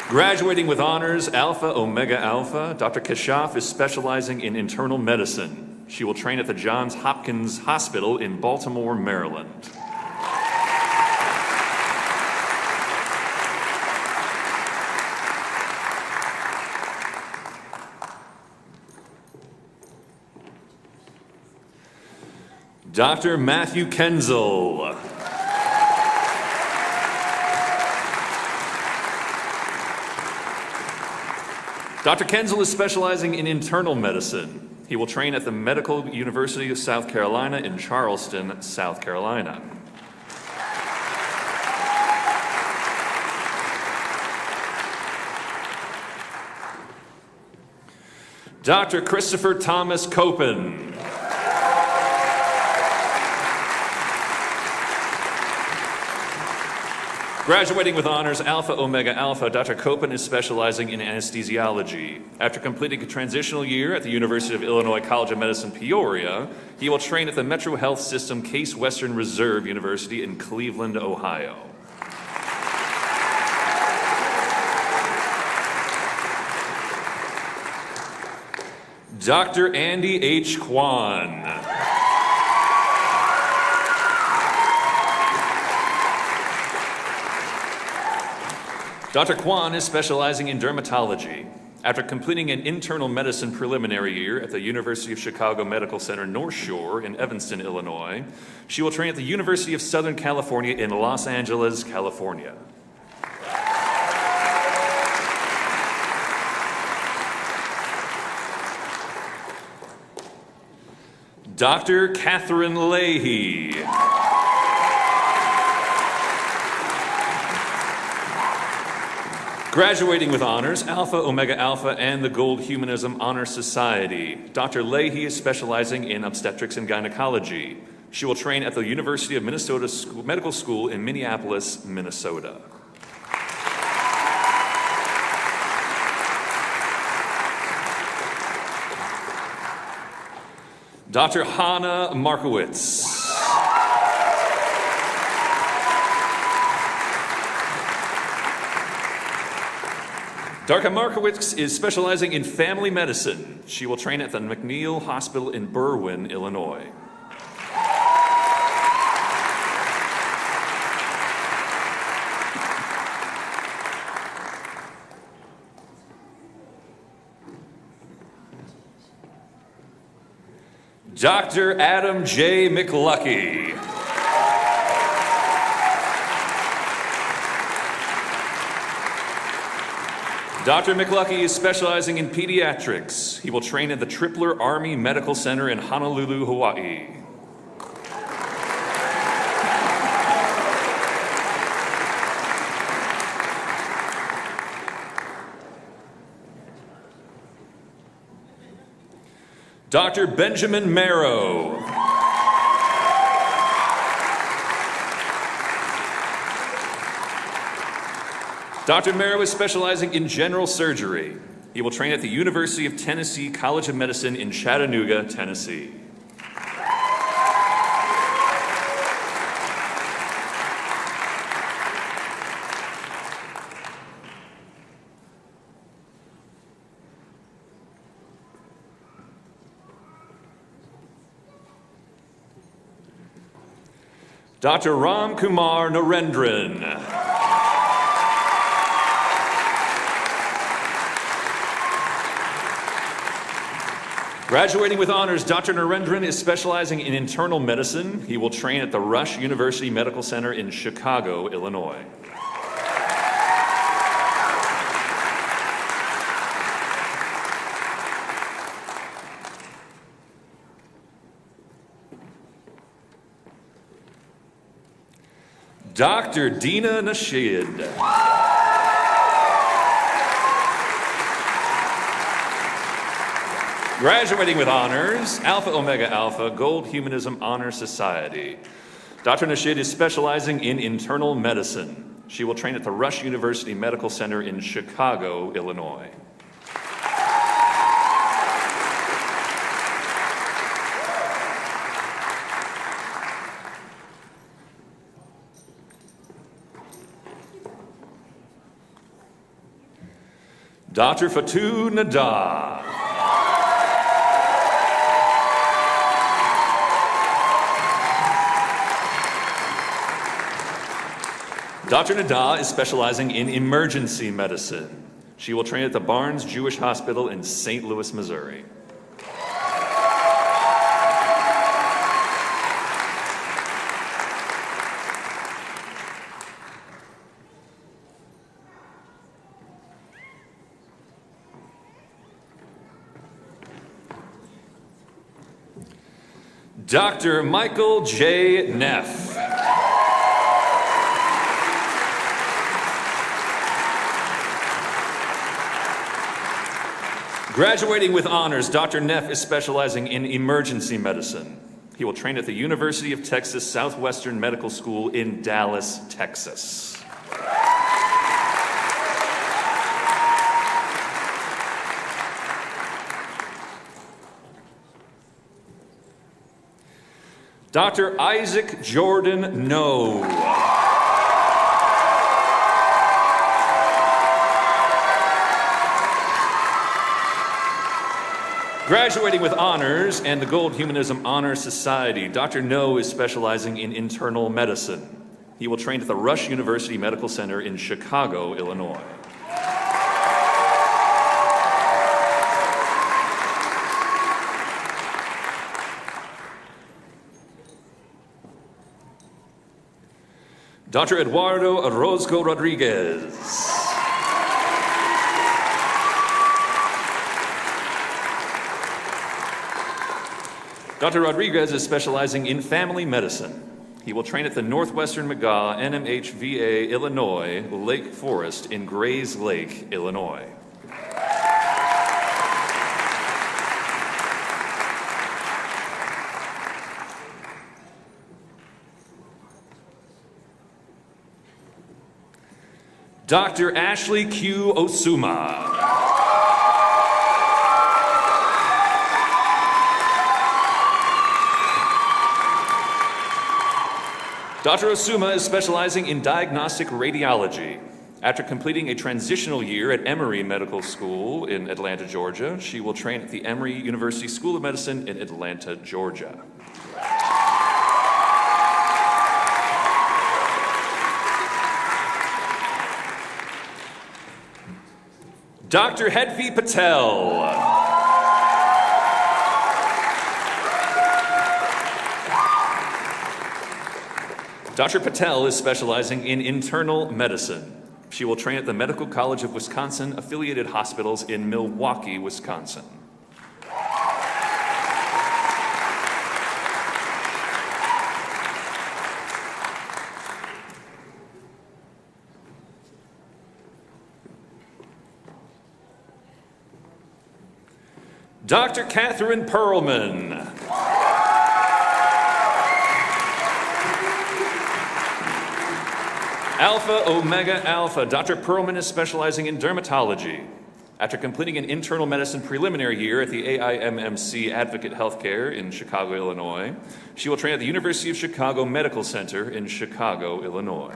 Graduating with honors, Alpha Omega Alpha, Dr. Kashaf is specializing in internal medicine. She will train at the Johns Hopkins Hospital in Baltimore, Maryland. Dr. Matthew Kenzel. Dr. Kenzel is specializing in internal medicine. He will train at the Medical University of South Carolina in Charleston, South Carolina. Dr. Christopher Thomas Copen. Graduating with honors, Alpha Omega Alpha, Dr. Copen is specializing in anesthesiology. After completing a transitional year at the University of Illinois College of Medicine, Peoria, he will train at the Metro Health System Case Western Reserve University in Cleveland, Ohio. Dr. Andy H. Kwan. Dr. Kwan is specializing in dermatology. After completing an internal medicine preliminary year at the University of Chicago Medical Center North Shore in Evanston, Illinois, she will train at the University of Southern California in Los Angeles, California. Dr. Catherine Leahy. Graduating with honors, Alpha Omega Alpha and the Gold Humanism Honor Society. Dr. Leahy is specializing in obstetrics and gynecology. She will train at the University of Minnesota Medical School in Minneapolis, Minnesota. Dr. Hannah Markowitz. Dr. Markowitz is specializing in family medicine. She will train at the McNeil Hospital in Berwyn, Illinois. Dr. Adam J. McLucky. Dr. McLucky is specializing in pediatrics. He will train at the Tripler Army Medical Center in Honolulu, Hawaii. Dr. Benjamin Marrow. Dr. Marrow is specializing in general surgery. He will train at the University of Tennessee College of Medicine in Chattanooga, Tennessee. Dr. Ram Kumar Narendran. Graduating with honors, Dr. Narendran is specializing in internal medicine. He will train at the Rush University Medical Center in Chicago, Illinois. Dr. Dina Nasheed. Graduating with honors, Alpha Omega Alpha, Gold Humanism Honor Society. Dr. Nasheed is specializing in internal medicine. She will train at the Rush University Medical Center in Chicago, Illinois. Dr. Fatou Nada. Dr. Nada is specializing in emergency medicine. She will train at the Barnes Jewish Hospital in St. Louis, Missouri. Dr. Michael J. Neff. Graduating with honors, Dr. Neff is specializing in emergency medicine. He will train at the University of Texas Southwestern Medical School in Dallas, Texas. Dr. Isaac Jordan No. Graduating with honors and the Gold Humanism Honor Society, Dr. No is specializing in internal medicine. He will train at the Rush University Medical Center in Chicago, Illinois. Dr. Eduardo Orozco Rodriguez. Dr. Rodriguez is specializing in family medicine. He will train at the Northwestern McGaw NMHVA Illinois Lake Forest in Grays Lake, Illinois. Dr. Ashley Q. Osuma. Dr. Osuma is specializing in diagnostic radiology. After completing a transitional year at Emory Medical School in Atlanta, Georgia, she will train at the Emory University School of Medicine in Atlanta, Georgia. Dr. Hedvi Patel. Dr. Patel is specializing in internal medicine. She will train at the Medical College of Wisconsin affiliated hospitals in Milwaukee, Wisconsin. Dr. Catherine Perlman. Alpha Omega Alpha. Dr. Perlman is specializing in dermatology. After completing an internal medicine preliminary year at the AIMMC Advocate Healthcare in Chicago, Illinois, she will train at the University of Chicago Medical Center in Chicago, Illinois.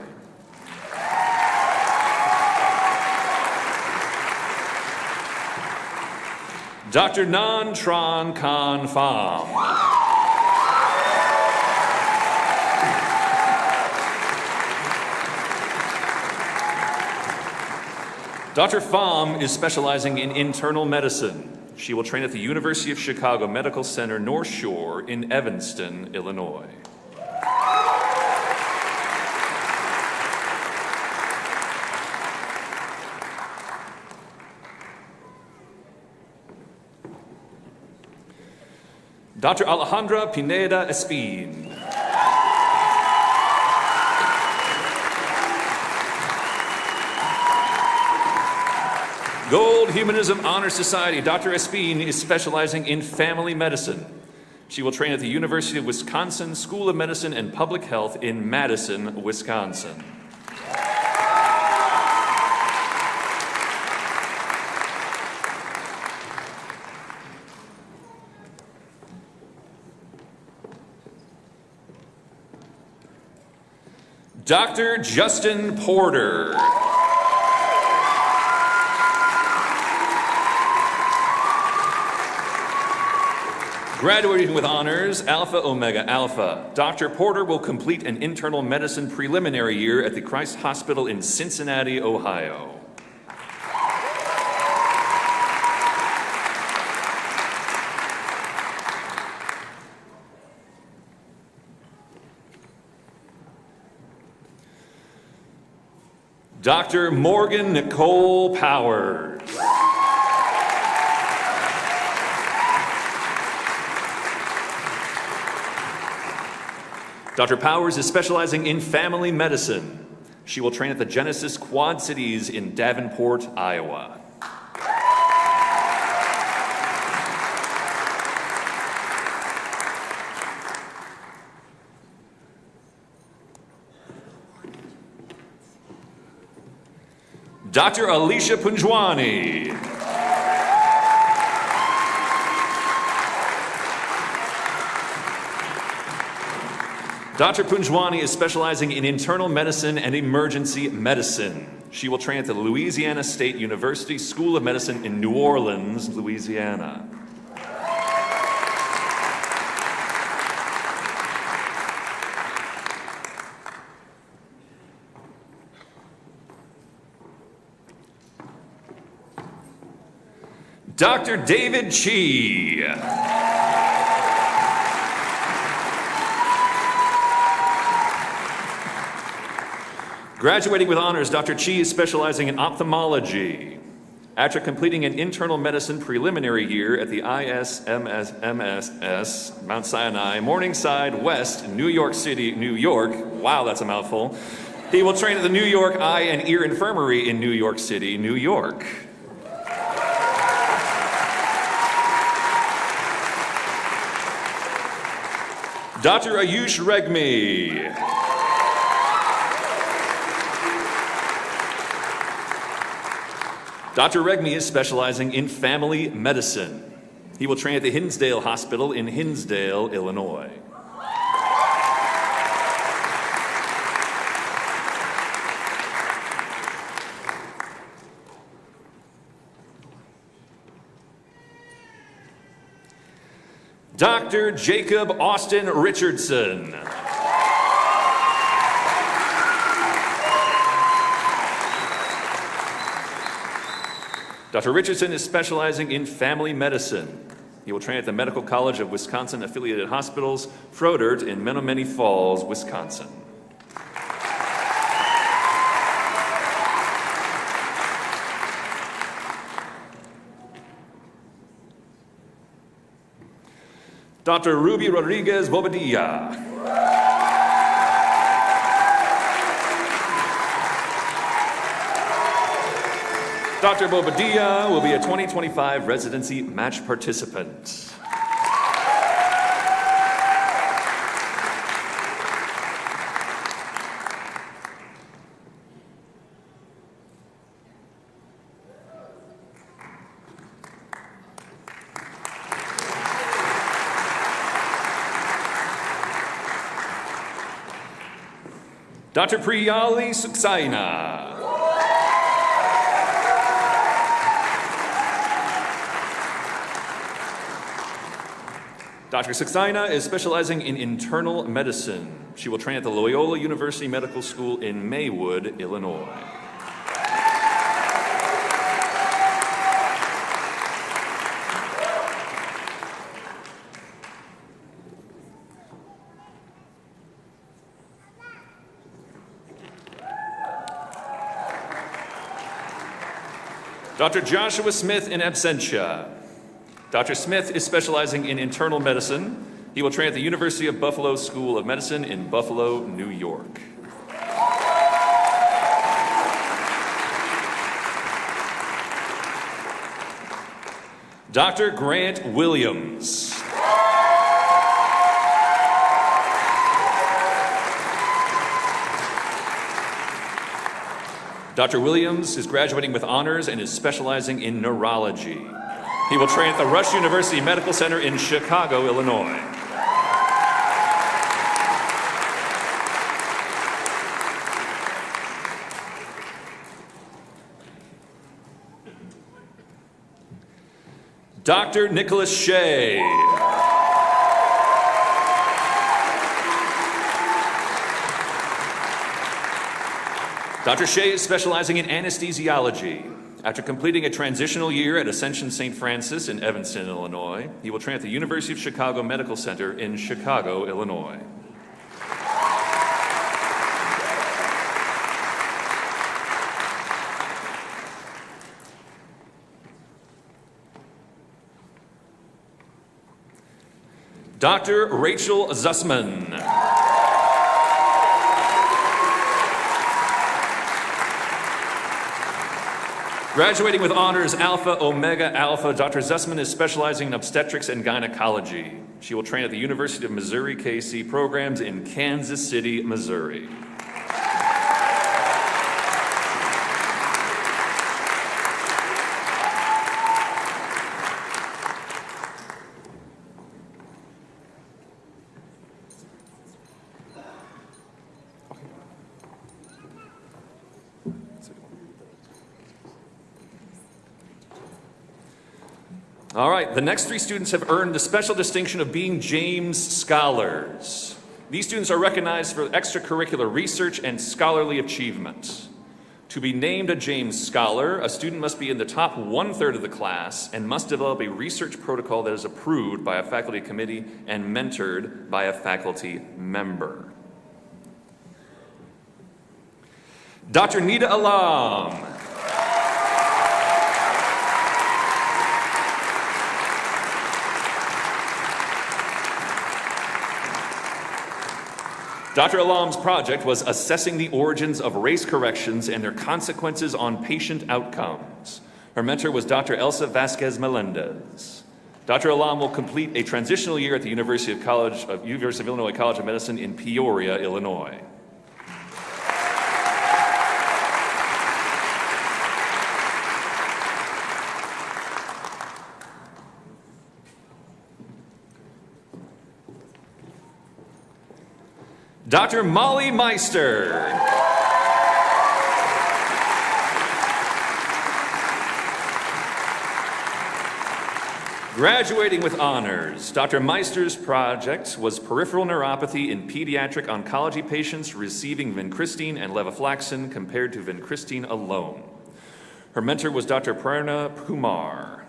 Dr. Nan Tran Khan Pham. Dr. Pham is specializing in internal medicine. She will train at the University of Chicago Medical Center North Shore in Evanston, Illinois. Dr. Alejandra Pineda Espin. Gold Humanism Honor Society. Dr. Espin is specializing in family medicine. She will train at the University of Wisconsin School of Medicine and Public Health in Madison, Wisconsin. Dr. Justin Porter. Graduating with honors, Alpha Omega Alpha, Dr. Porter will complete an internal medicine preliminary year at the Christ Hospital in Cincinnati, Ohio. Dr. Morgan Nicole Powers. Dr. Powers is specializing in family medicine. She will train at the Genesis Quad Cities in Davenport, Iowa. Dr. Alicia Punjwani. Dr. Punjwani is specializing in internal medicine and emergency medicine. She will train at the Louisiana State University School of Medicine in New Orleans, Louisiana. Dr. David Chi. Graduating with honors, Dr. Chi is specializing in ophthalmology. After completing an internal medicine preliminary year at the ISMSMSS, Mount Sinai, Morningside West, New York City, New York, wow, that's a mouthful, he will train at the New York Eye and Ear Infirmary in New York City, New York. Dr. Ayush Regmi. Dr. Regmi is specializing in family medicine. He will train at the Hinsdale Hospital in Hinsdale, Illinois. Dr. Jacob Austin Richardson. Dr. Richardson is specializing in family medicine. He will train at the Medical College of Wisconsin Affiliated Hospitals, Frodert in Menomonee Falls, Wisconsin. Dr. Ruby Rodriguez Bobadilla. Dr. Bobadilla will be a 2025 residency match participant. Dr. Priyali Suksaina. Dr. Suksaina is specializing in internal medicine. She will train at the Loyola University Medical School in Maywood, Illinois. Dr. Joshua Smith in absentia. Dr. Smith is specializing in internal medicine. He will train at the University of Buffalo School of Medicine in Buffalo, New York. Dr. Grant Williams. Dr. Williams is graduating with honors and is specializing in neurology. He will train at the Rush University Medical Center in Chicago, Illinois. Dr. Nicholas Shea. Dr. Shea is specializing in anesthesiology. After completing a transitional year at Ascension St. Francis in Evanston, Illinois, he will train at the University of Chicago Medical Center in Chicago, Illinois. Dr. Rachel Zussman. Graduating with honors Alpha Omega Alpha, Dr. Zussman is specializing in obstetrics and gynecology. She will train at the University of Missouri KC programs in Kansas City, Missouri. All right, the next three students have earned the special distinction of being James Scholars. These students are recognized for extracurricular research and scholarly achievement. To be named a James Scholar, a student must be in the top 1/3 of the class and must develop a research protocol that is approved by a faculty committee and mentored by a faculty member. Dr. Nida Alam. Dr. Alam's project was assessing the origins of race corrections and their consequences on patient outcomes. Her mentor was Dr. Elsa Vasquez Melendez. Dr. Alam will complete a transitional year at the University of Illinois College of Medicine in Peoria, Illinois. Dr. Molly Meister. Graduating with honors, Dr. Meister's project was peripheral neuropathy in pediatric oncology patients receiving vincristine and levofloxacin compared to vincristine alone. Her mentor was Dr. Prerna Kumar.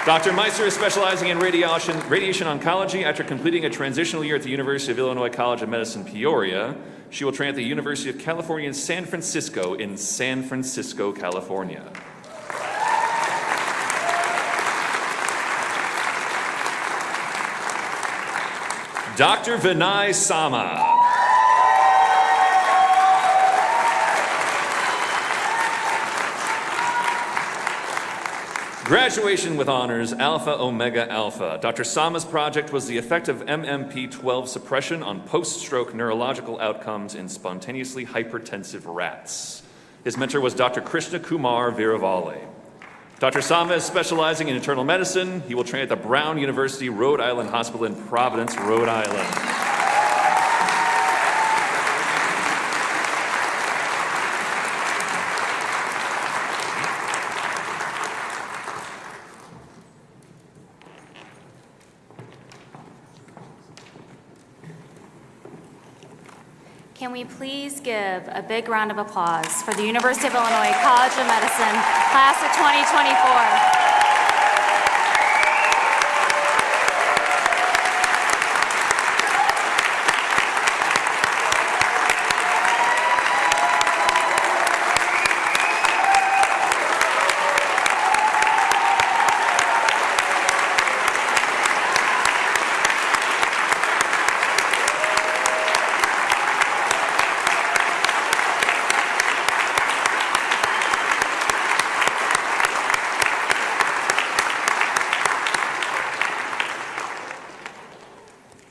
Dr. Meister is specializing in radiation oncology. After completing a transitional year at the University of Illinois College of Medicine, Peoria, she will train at the University of California in San Francisco, California. Dr. Vinay Sama. Graduation with honors, Alpha Omega Alpha. Dr. Sama's project was the effect of MMP12 suppression on post-stroke neurological outcomes in spontaneously hypertensive rats. His mentor was Dr. Krishna Kumar Viravalli. Dr. Sama is specializing in internal medicine. He will train at the Brown University Rhode Island Hospital in Providence, Rhode Island. Can we please give a big round of applause for the University of Illinois College of Medicine, class of 2024.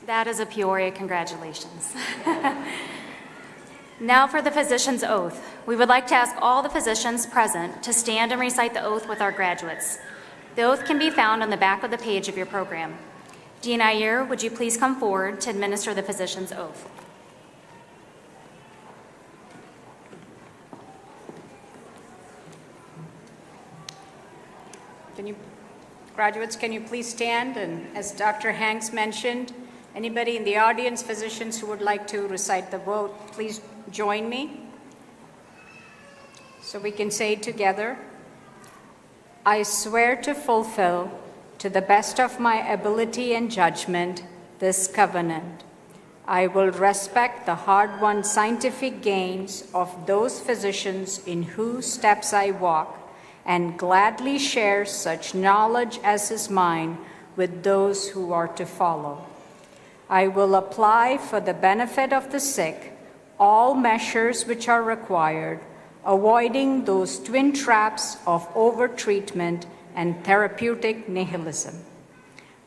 That is a Peoria congratulations. Now for the physician's oath. We would like to ask all the physicians present to stand and recite the oath with our graduates. The oath can be found on the back of the page of your program. Dean Iyer, would you please come forward to administer the physician's oath? Graduates, can you please stand? And as Dr. Hanks mentioned, Anybody in the audience, physicians who would like to recite the vote, please join me. So we can say it together. I swear to fulfill, to the best of my ability and judgment, this covenant. I will respect the hard-won scientific gains of those physicians in whose steps I walk, and gladly share such knowledge as is mine with those who are to follow. I will apply for the benefit of the sick all measures which are required, avoiding those twin traps of overtreatment and therapeutic nihilism.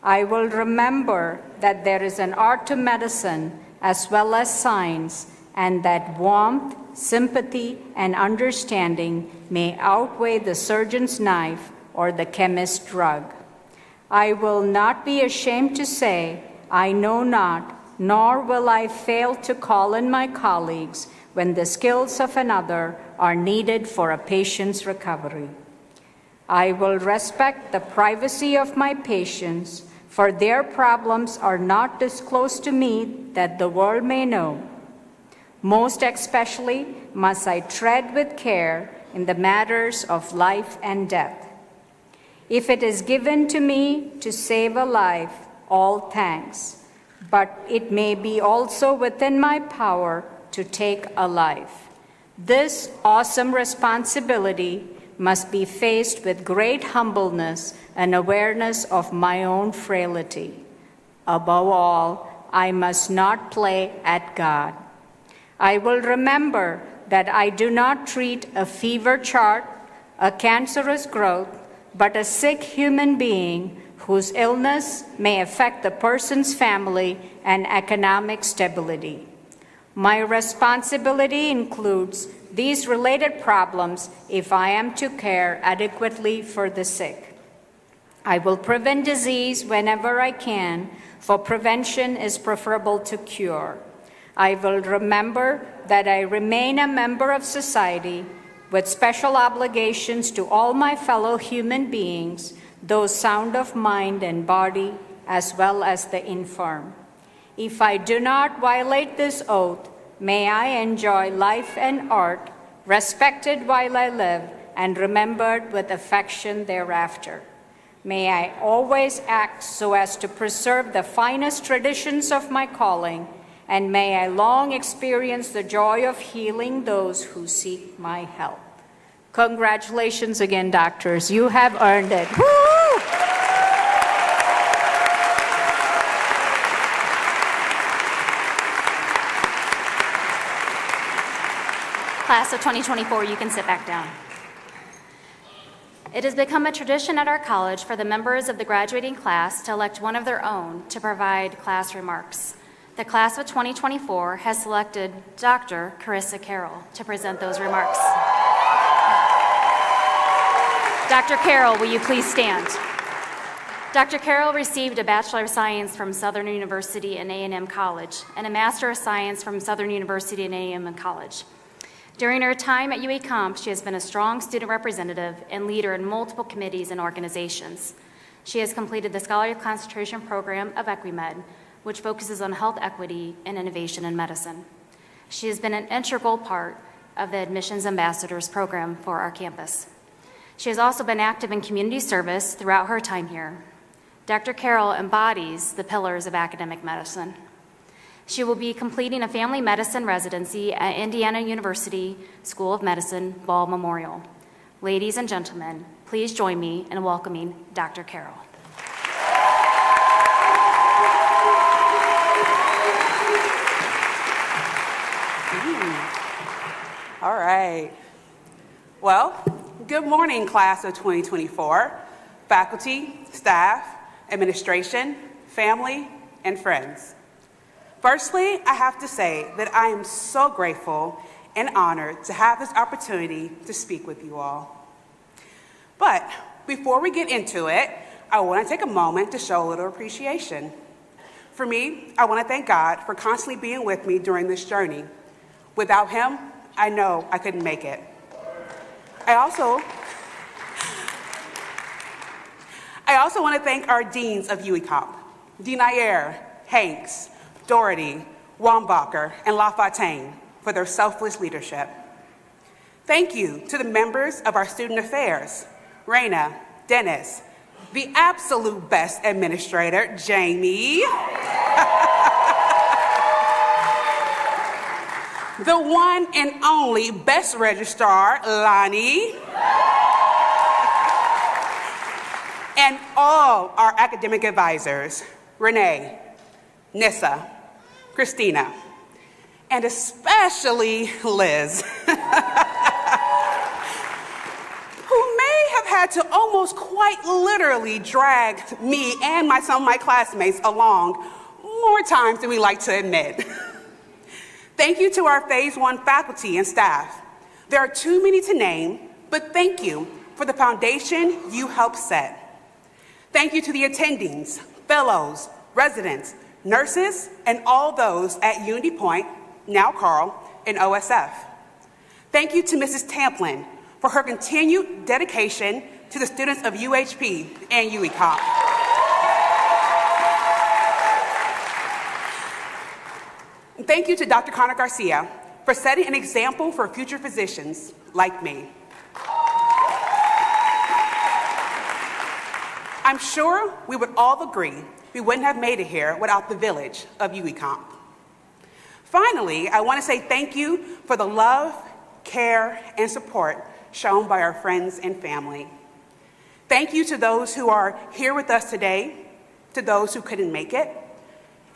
I will remember that there is an art to medicine as well as science, and that warmth, sympathy, and understanding may outweigh the surgeon's knife or the chemist's drug. I will not be ashamed to say, I know not, nor will I fail to call in my colleagues when the skills of another are needed for a patient's recovery. I will respect the privacy of my patients, for their problems are not disclosed to me that the world may know. Most especially must I tread with care in the matters of life and death. If it is given to me to save a life, all thanks, but it may be also within my power to take a life. This awesome responsibility must be faced with great humbleness and awareness of my own frailty. Above all, I must not play at God. I will remember that I do not treat a fever chart, a cancerous growth, but a sick human being whose illness may affect the person's family and economic stability. My responsibility includes these related problems if I am to care adequately for the sick. I will prevent disease whenever I can, for prevention is preferable to cure. I will remember that I remain a member of society with special obligations to all my fellow human beings, those sound of mind and body, as well as the infirm. If I do not violate this oath, may I enjoy life and art, respected while I live, and remembered with affection thereafter. May I always act so as to preserve the finest traditions of my calling, and may I long experience the joy of healing those who seek my help. Congratulations again, doctors. You have earned it. Woo! Class of 2024, you can sit back down. It has become a tradition at our college for the members of the graduating class to elect one of their own to provide class remarks. The class of 2024 has selected Dr. Carissa Carroll to present those remarks. Dr. Carroll, will you please stand? Dr. Carroll received a Bachelor of Science from Southern University and A&M College and a Master of Science from Southern University and A&M College. During her time at UE-Comp, she has been a strong student representative and leader in multiple committees and organizations. She has completed the Scholarly Concentration Program of EquiMed, which focuses on health equity and innovation in medicine. She has been an integral part of the Admissions Ambassadors program for our campus. She has also been active in community service throughout her time here. Dr. Carroll embodies the pillars of academic medicine. She will be completing a family medicine residency at Indiana University School of Medicine, Ball Memorial. Ladies and gentlemen, please join me in welcoming Dr. Carroll. All right. Well, good morning, class of 2024, faculty, staff, administration, family, and friends. Firstly, I have to say that I am so grateful and honored to have this opportunity to speak with you all. But before we get into it, I want to take a moment to show a little appreciation. For me, I want to thank God for constantly being with me during this journey. Without Him, I know I couldn't make it. I also want to thank our deans of UE-Comp, Dean Ayer, Hanks, Doherty, Wambacher, and LaFontaine for their selfless leadership. Thank you to the members of our student affairs, Raina, Dennis, the absolute best administrator, Jamie, the one and only best registrar, Lonnie, and all our academic advisors, Renee, Nissa, Christina, and especially Liz, who may have had to almost quite literally drag me and some of my classmates along more times than we like to admit. Thank you to our Phase 1 faculty and staff. There are too many to name, but thank you for the foundation you helped set. Thank you to the attendings, fellows, residents, nurses, and all those at Unity Point, now Carl, and OSF. Thank you to Mrs. Tamplin for her continued dedication to the students of UHP and UECOM. Thank you to Dr. Connor Garcia for setting an example for future physicians like me. I'm sure we would all agree we wouldn't have made it here without the village of UECOM. Finally, I want to say thank you for the love, care, and support shown by our friends and family. Thank you to those who are here with us today, to those who couldn't make it,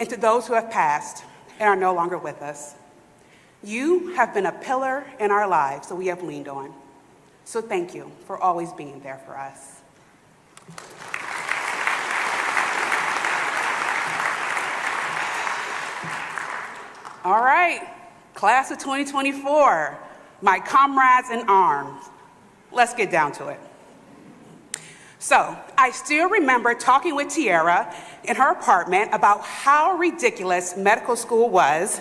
and to those who have passed and are no longer with us. You have been a pillar in our lives that we have leaned on. So thank you for always being there for us. All right, class of 2024, my comrades in arms. Let's get down to it. So, I still remember talking with Tiara in her apartment about how ridiculous medical school was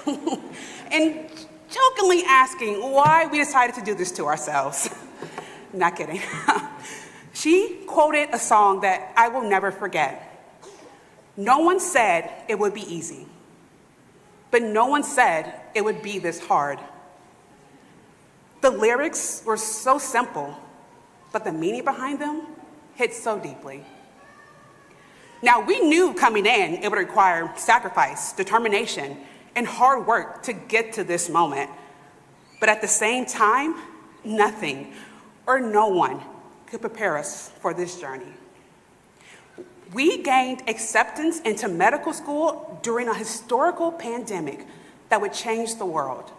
and jokingly asking why we decided to do this to ourselves. Not kidding. She quoted a song that I will never forget. No one said it would be easy, but no one said it would be this hard. The lyrics were so simple, but the meaning behind them hit so deeply. Now, we knew coming in it would require sacrifice, determination, and hard work to get to this moment. But at the same time, nothing or no one could prepare us for this journey. We gained acceptance into medical school during a historical pandemic that would change the world.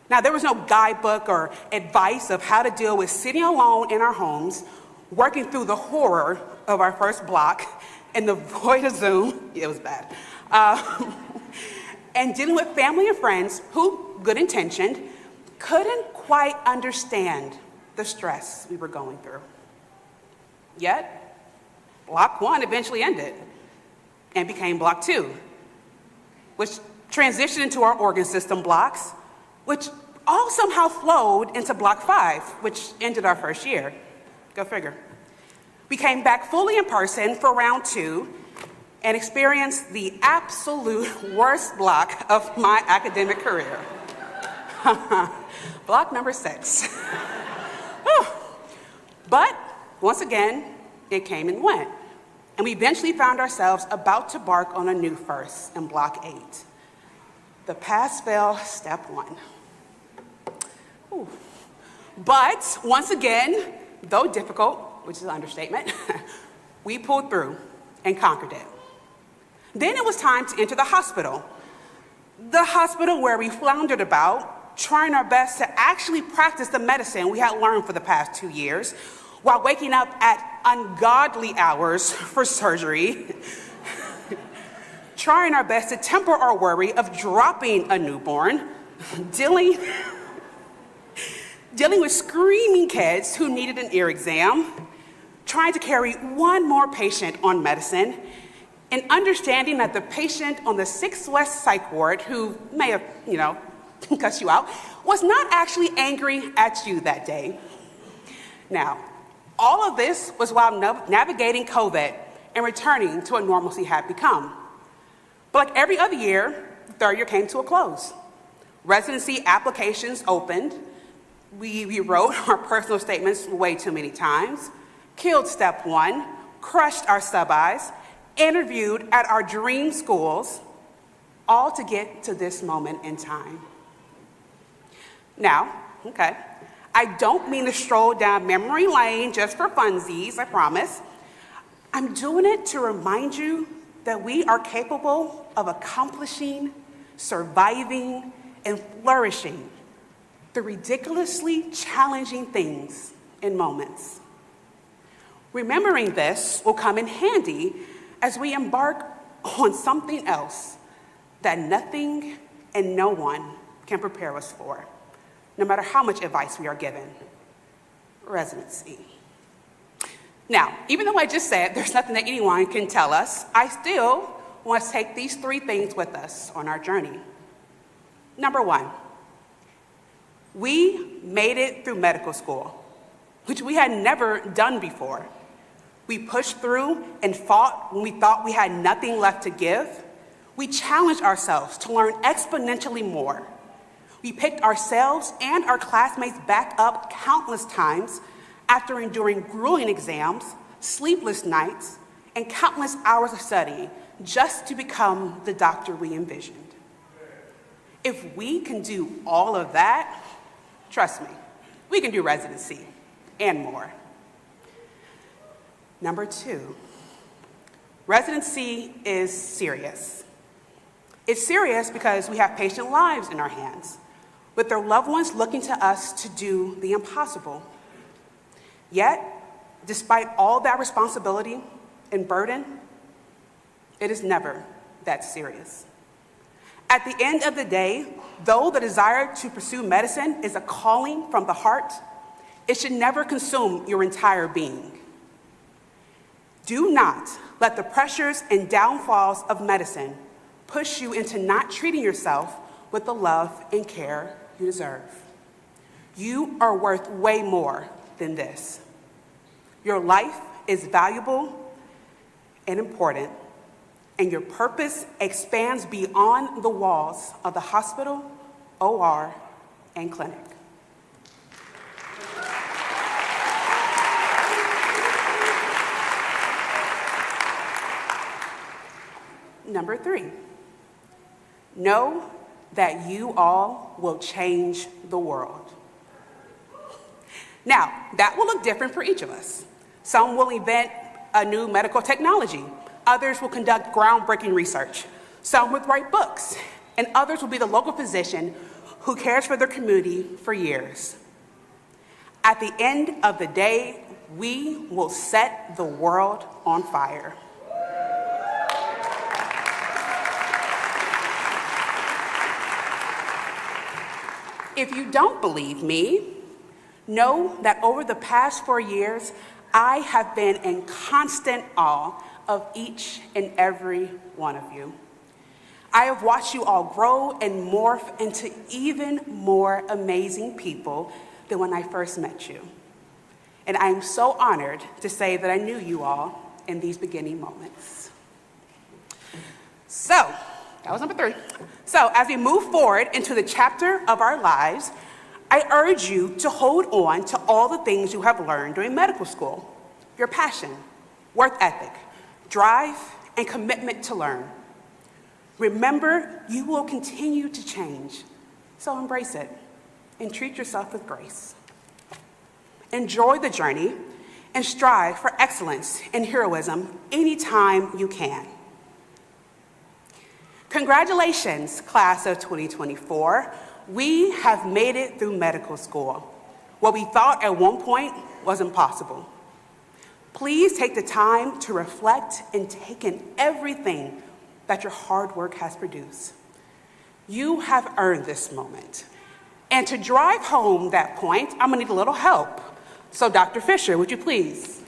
Now, there was no guidebook or advice of how to deal with sitting alone in our homes, working through the horror of our first block and the void of Zoom. It was bad. And dealing with family and friends who, good intentioned, couldn't quite understand the stress we were going through. Yet, Block 1 eventually ended and became Block 2, which transitioned into our organ system blocks, which all somehow flowed into Block 5, which ended our first year. Go figure. We came back fully in person for round 2 and experienced the absolute worst block of my academic career. Block number 6. But once again, it came and went. And we eventually found ourselves about to embark on a new first in Block 8. The pass-fail step 1. Ooh. But once again, though difficult, which is an understatement, we pulled through and conquered it. Then it was time to enter the hospital where we floundered about, trying our best to actually practice the medicine we had learned for the past 2 years, while waking up at ungodly hours for surgery, trying our best to temper our worry of dropping a newborn, dealing with screaming kids who needed an ear exam, trying to carry one more patient on medicine, and understanding that the patient on the 6 West Psych Ward, who may have, cussed you out, was not actually angry at you that day. Now, all of this was while navigating COVID and returning to what normalcy had become. But like every other year, the third year came to a close. Residency applications opened. We wrote our personal statements way too many times, killed step one, crushed our sub-Is, interviewed at our dream schools, all to get to this moment in time. Now, okay, I don't mean to stroll down memory lane just for funsies, I promise. I'm doing it to remind you that we are capable of accomplishing, surviving, and flourishing the ridiculously challenging things in moments. Remembering this will come in handy as we embark on something else that nothing and no one can prepare us for, no matter how much advice we are given: residency. Now, even though I just said there's nothing that anyone can tell us, I still want to take these three things with us on our journey. Number one, we made it through medical school, which we had never done before. We pushed through and fought when we thought we had nothing left to give. We challenged ourselves to learn exponentially more. We picked ourselves and our classmates back up countless times after enduring grueling exams, sleepless nights, and countless hours of study just to become the doctor we envisioned. If we can do all of that, trust me, we can do residency and more. Number two, residency is serious. It's serious because we have patient lives in our hands, with their loved ones looking to us to do the impossible. Yet, despite all that responsibility and burden, it is never that serious. At the end of the day, though the desire to pursue medicine is a calling from the heart, it should never consume your entire being. Do not let the pressures and downfalls of medicine push you into not treating yourself with the love and care you deserve. You are worth way more than this. Your life is valuable and important, and your purpose expands beyond the walls of the hospital, OR, and clinic. Number three, know that you all will change the world. Now, that will look different for each of us. Some will invent a new medical technology. Others will conduct groundbreaking research. Some will write books, and others will be the local physician who cares for their community for years. At the end of the day, we will set the world on fire. If you don't believe me, know that over the past 4 years, I have been in constant awe of each and every one of you. I have watched you all grow and morph into even more amazing people than when I first met you. And I am so honored to say that I knew you all in these beginning moments. So, that was number three. So, as we move forward into the chapter of our lives, I urge you to hold on to all the things you have learned during medical school: your passion, work ethic, drive, and commitment to learn. Remember, you will continue to change, so embrace it and treat yourself with grace. Enjoy the journey and strive for excellence and heroism anytime you can. Congratulations, class of 2024. We have made it through medical school. What we thought at one point was impossible. Please take the time to reflect and take in everything that your hard work has produced. You have earned this moment. And to drive home that point, I'm gonna need a little help. So Dr. Fisher, would you please?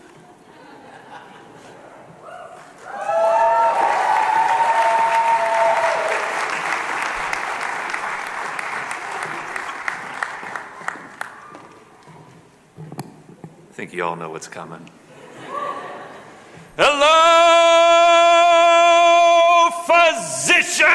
I think you all know what's coming. Hello! position!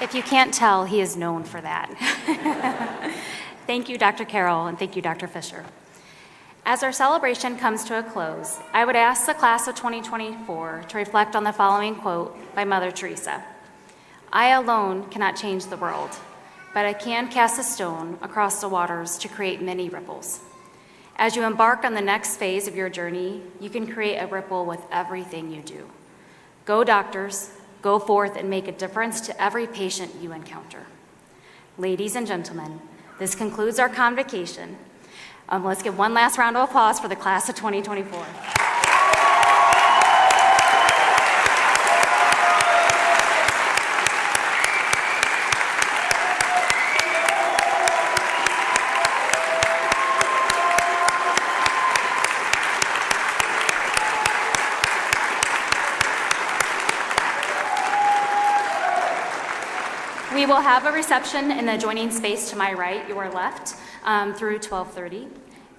If you can't tell, he is known for that. Thank you, Dr. Carroll, and thank you, Dr. Fisher. As our celebration comes to a close, I would ask the class of 2024 to reflect on the following quote by Mother Teresa. "I alone cannot change the world, but I can cast a stone across the waters to create many ripples." As you embark on the next phase of your journey, you can create a ripple with everything you do. Go, doctors. Go forth and make a difference to every patient you encounter. Ladies and gentlemen, this concludes our convocation. Let's give one last round of applause for the class of 2024. We will have a reception in the adjoining space to my right, your left, through 12:30.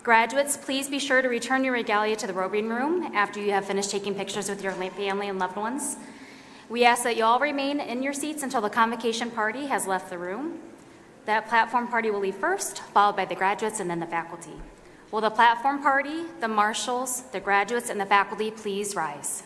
Graduates, please be sure to return your regalia to the robing room after you have finished taking pictures with your family and loved ones. We ask that you all remain in your seats until the convocation party has left the room. That platform party will leave first, followed by the graduates and then the faculty. Will the platform party, the marshals, the graduates, and the faculty please rise?